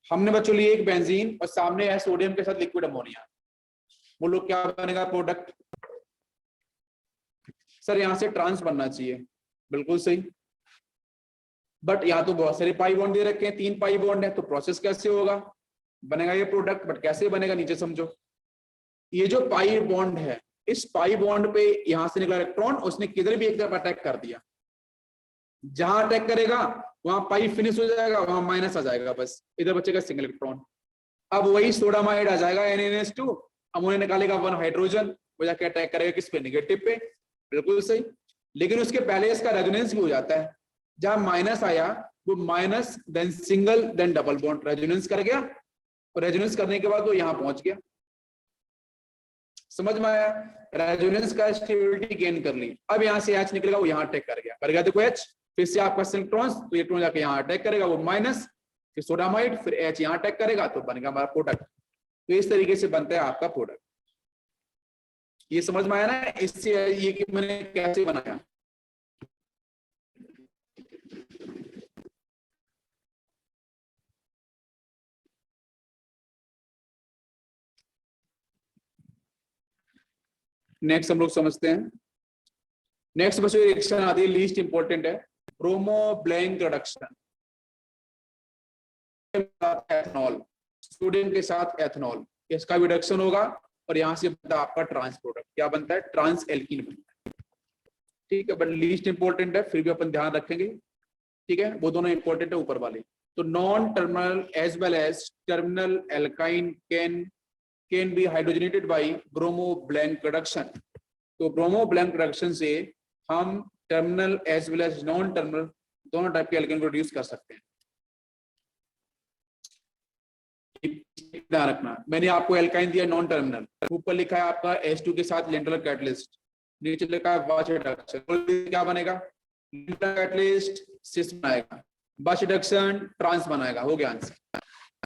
हमने बच्चों लिए एक बेंजीन और सामने है सोडियम के साथ लिक्विड अमोनिया। बोलो क्या बनेगा प्रोडक्ट? सर यहाँ से ट्रांस बनना चाहिए, बिल्कुल सही, बट यहाँ तो बहुत सारे पाई बॉन्ड दे रखे हैं, 3 पाई बॉन्ड है, तो प्रोसेस कैसे होगा? बनेगा ये प्रोडक्ट, बट कैसे बनेगा नीचे समझो। ये जो पाई बॉन्ड है, इस पाई बॉन्ड पे यहां से निकला इलेक्ट्रॉन उसने किधर भी एक तरफ अटैक कर दिया, जहां अटैक करेगा वहां पाई फिनिश हो जाएगा, वहां माइनस आ जाएगा, बस इधर बचेगा सिंगल इलेक्ट्रॉन। अब वही सोडामाइड आ जाएगा NaNH2, अमोनिया निकालेगा 1 हाइड्रोजन, वो जाके अटैक करेगा किस पे? नेगेटिव पे, बिल्कुल सही। लेकिन उसके पहले इसका रेजोनेंस भी हो जाता है, जहां माइनस आया वो minus then single then double bond resonance कर गया, और रेजोनेंस करने के बाद वो यहां पहुंच गया। समझ में आया? रेजोनेंस का स्टेबिलिटी गेन कर ली। अब यहां से H निकलेगा, वो यहां अटैक कर गया देखो H, फिर से आपका इलेक्ट्रॉन, तो इलेक्ट्रॉन जाके यहां अटैक करेगा, वो माइनस, फिर सोडामाइड, फिर H यहां अटैक करेगा, तो बनेगा हमारा प्रोडक्ट। तो इस तरीके से बनता है आपका प्रोडक्ट। ये समझ में आया ना? इससे ये कि मैंने कैसे बनाया। नेक्स्ट हम लोग समझते हैं। नेक्स्ट बच्चों रिएक्शन आती है, लीस्ट इंपॉर्टेंट है, bromo blank reduction. Ethanol, sodium के साथ एथनॉल, इसका रिडक्शन होगा और यहां से बनता है आपका ट्रांस प्रोडक्ट। क्या बनता है? ट्रांस एल्कीन बनता है। ठीक है, बट लीस्ट इंपॉर्टेंट है, फिर भी अपन ध्यान रखेंगे। ठीक है, वो दोनों इंपॉर्टेंट है ऊपर वाले। तो non terminal as well as terminal alkyne can be hydrogenated by bromo blank reduction. तो ब्रोमो ब्लैंक रिडक्शन से हम terminal as well as non terminal दोनों टाइप के एल्केन प्रोड्यूस कर सकते हैं। ध्यान रखना, मैंने आपको एल्काइन दिया नॉन टर्मिनल, ऊपर लिखा है आपका H2 के साथ लेंटुलर कैटलिस्ट, नीचे लिखा है वाश रिडक्शन। क्या बनेगा? लेंटुलर कैटलिस्ट सिस बनाएगा, वाश रिडक्शन ट्रांस बनाएगा। हो गया आंसर।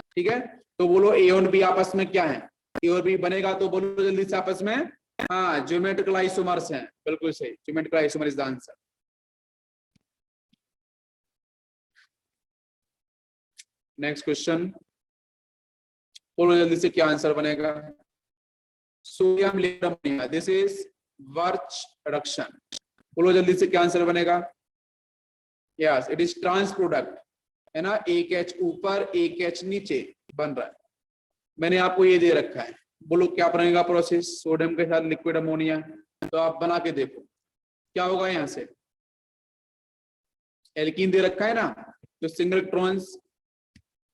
ठीक है, तो बोलो A और B आपस में क्या है? A और B बनेगा तो बोलो जल्दी से आपस में। हाँ, ज्योमेट्रिकल आइसोमर्स हैं, बिल्कुल सही, geometrical isomer is the answer. Next question, बोलो जल्दी से क्या आंसर बनेगा? Sodium layer ammonia, this is Birch reduction. बोलो जल्दी से क्या आंसर बनेगा? Yes, it is trans product, है ना? एक H ऊपर एक H नीचे बन रहा है। मैंने आपको ये दे रखा है, बोलो क्या बनेगा प्रोसेस? सोडियम के साथ लिक्विड अमोनिया, तो आप बना के देखो क्या होगा। यहां से एल्कीन दे रखा है ना, तो सिंगल इलेक्ट्रॉन्स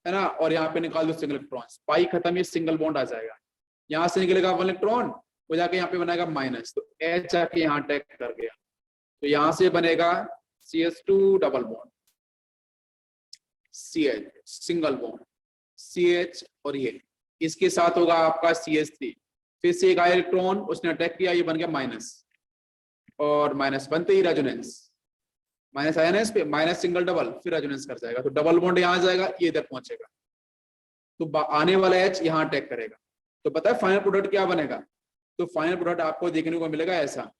है ना, और यहाँ पे निकाल दो सिंगल इलेक्ट्रॉन्स, पाई खत्म, ये सिंगल बॉन्ड आ जाएगा। यहाँ से निकलेगा 1 इलेक्ट्रॉन, वो जाके यहाँ पे बनाएगा माइनस, तो H जाके यहाँ अटैक कर गया, तो यहाँ से बनेगा CH2 double bond, CH single bond, CH, और ये इसके साथ होगा आपका CH3, फिर से एक आया इलेक्ट्रॉन, उसने अटैक किया, ये बन गया माइनस, और माइनस बनते ही रेजोनेंस, माइनस आया ना इस पे, माइनस सिंगल डबल, फिर रेजोनेंस कर जाएगा, तो डबल बॉन्ड यहाँ जाएगा, ये इधर पहुंचेगा, तो आने वाला H यहाँ अटैक करेगा। तो पता है फाइनल प्रोडक्ट क्या बनेगा? तो फाइनल प्रोडक्ट आपको देखने को मिलेगा ऐसा,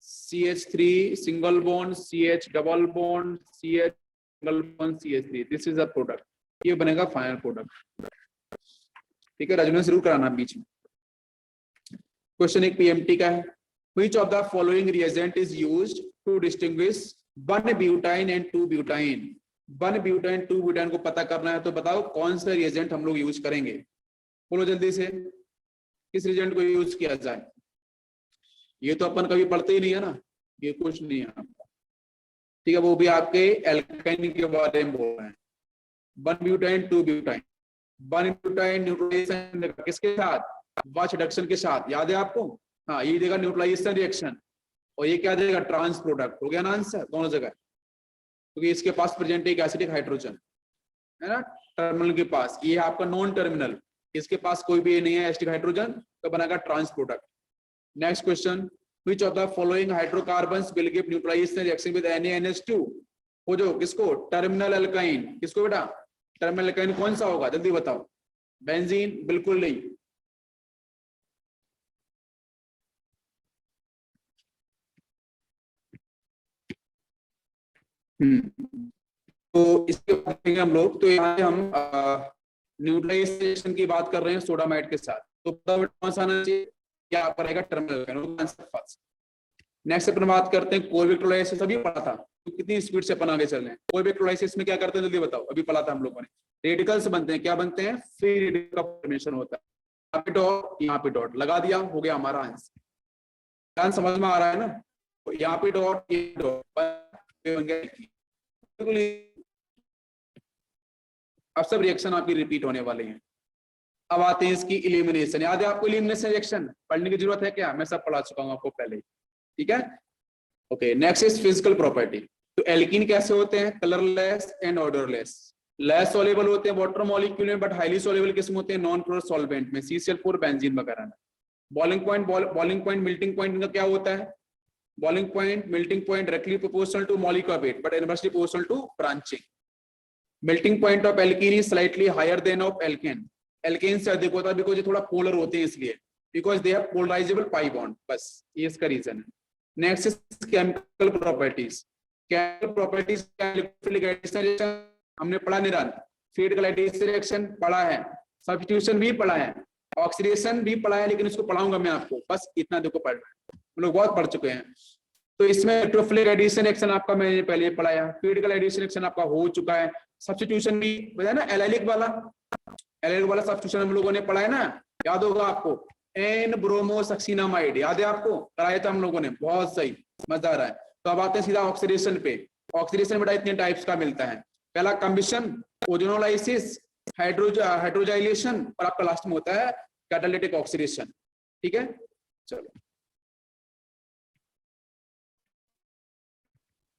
CH3 single bond, CH double bond, CH single bond, CH3, this is a product, ये बनेगा फाइनल प्रोडक्ट। ठीक है, रेजोनेंस जरूर कराना बीच में। क्वेश्चन एक PMT का है, which of the following reagent is used to distinguish 1 butyne and 2 butyne? 1 butyne 2 butyne को पता करना है, तो बताओ कौन सा रिएजेंट हम लोग यूज करेंगे? बोलो जल्दी से, किस रिएजेंट को यूज किया जाए? ये तो अपन कभी पढ़ते ही नहीं है ना, ये कुछ नहीं है आपका। ठीक है, वो भी आपके एल्काइन के बारे में बोल रहे हैं। 1 ब्यूटाइन 2 ब्यूटाइन, 1 ब्यूटाइन न्यूट्रलाइजेशन किसके साथ? वाश रिडक्शन के साथ, याद है आपको? हाँ, ये देगा न्यूट्रलाइजेशन रिएक्शन, और ये क्या देगा? Trans product. हो गया ना आंसर दोनों जगह, क्योंकि इसके पास प्रेजेंट एक एसिडिक हाइड्रोजन। है ना, टर्मिनल के पास, ये है आपका नॉन टर्मिनल, इसके पास कोई भी नहीं है एसिटिक हाइड्रोजन, तो बनेगा trans product. Next question, which of the following hydrocarbons will give neutralisation reaction with NaNH2, वो जो किसको, टर्मिनल अल्काइन, किसको बेटा, टर्मिनल अल्काइन कौन सा होगा, जल्दी बताओ। बेंजीन, बिल्कुल नहीं। तो इसके बाद देखेंगे हम लोग, तो यहाँ पे हम न्यूट्रलाइजेशन की बात कर रहे हैं सोडामाइड के साथ, तो कौन सा आना चाहिए, क्या करेगा, टर्मिनल। नेक्स्ट अपन बात करते हैं कोई इलेक्ट्रोलाइसिस, अभी पढ़ा था, तो कितनी स्पीड से अपन आगे चल रहे हैं। कोई इलेक्ट्रोलाइसिस में क्या करते हैं, जल्दी बताओ, अभी पढ़ा था हम लोगों ने, रेडिकल्स बनते हैं, क्या बनते हैं, फ्री रेडिकल का फॉर्मेशन होता है, यहाँ पे डॉट, यहाँ पे डॉट लगा दिया, हो गया हमारा आंसर। समझ में आ रहा है ना, तो यहाँ पे डॉट, ये डॉट, अब सब रिएक्शन आपकी रिपीट होने वाले हैं। अब आते हैं इसकी इलिमिनेशन, याद है आपको इलिमिनेशन रिएक्शन, पढ़ने की जरूरत है क्या, मैं सब पढ़ा चुका हूं आपको पहले ही, ठीक है। Okay, next is physical property. तो एल्कीन कैसे होते हैं, colourless and odourless, less soluble होते हैं वाटर मॉलिक्यूल में, बट हाईली सॉल्युबल किस्म होते हैं नॉन पोरस सॉल्वेंट में, CCl4, बेंजीन वगैरह में। बॉइलिंग पॉइंट, मेल्टिंग पॉइंट इनका क्या होता है, boiling point, melting point directly proportional to molecular weight but inversely proportional to branching. Melting point of alkene is slightly higher than of alkane, alkane से अधिक होता है बिकॉज ये थोड़ा पोलर होते हैं, इसलिए because they have polarisable pi bond, बस ये इसका रीजन है। Next is chemical properties, chemical properties हमने पढ़ा, निरान फीड ग्लाइडेशन रिएक्शन पढ़ा है, सब्स्टिट्यूशन भी पढ़ा है, ऑक्सीडेशन भी पढ़ा है, लेकिन इसको पढ़ाऊंगा मैं आपको, बस इतना देखो पढ़ना है, हम लोग बहुत पढ़ चुके हैं। तो इसमें इलेक्ट्रोफिलिक एडिशन रिएक्शन आपका मैंने पहले पढ़ाया, फीड ग्लाइडेशन रिएक्शन आपका हो चुका है, सब्स्टिट्यूशन भी बताया ना, एलाइलिक वाला सब्स्टिट्यूशन हम लोगों ने पढ़ा है ना, याद होगा आपको, एन ब्रोमोसक्सिनामाइड, याद है आपको, कराया था हम लोगों ने, बहुत सही, मजा आ रहा है। तो अब आते हैं सीधा ऑक्सीडेशन पे। ऑक्सीडेशन बेटा इतने टाइप्स का मिलता है, पहला कम्बिशन, ओजोनोलाइसिस, हाइड्रोजाइलेशन, और आपका लास्ट में होता है कैटालिटिक ऑक्सीडेशन, ठीक है। चलो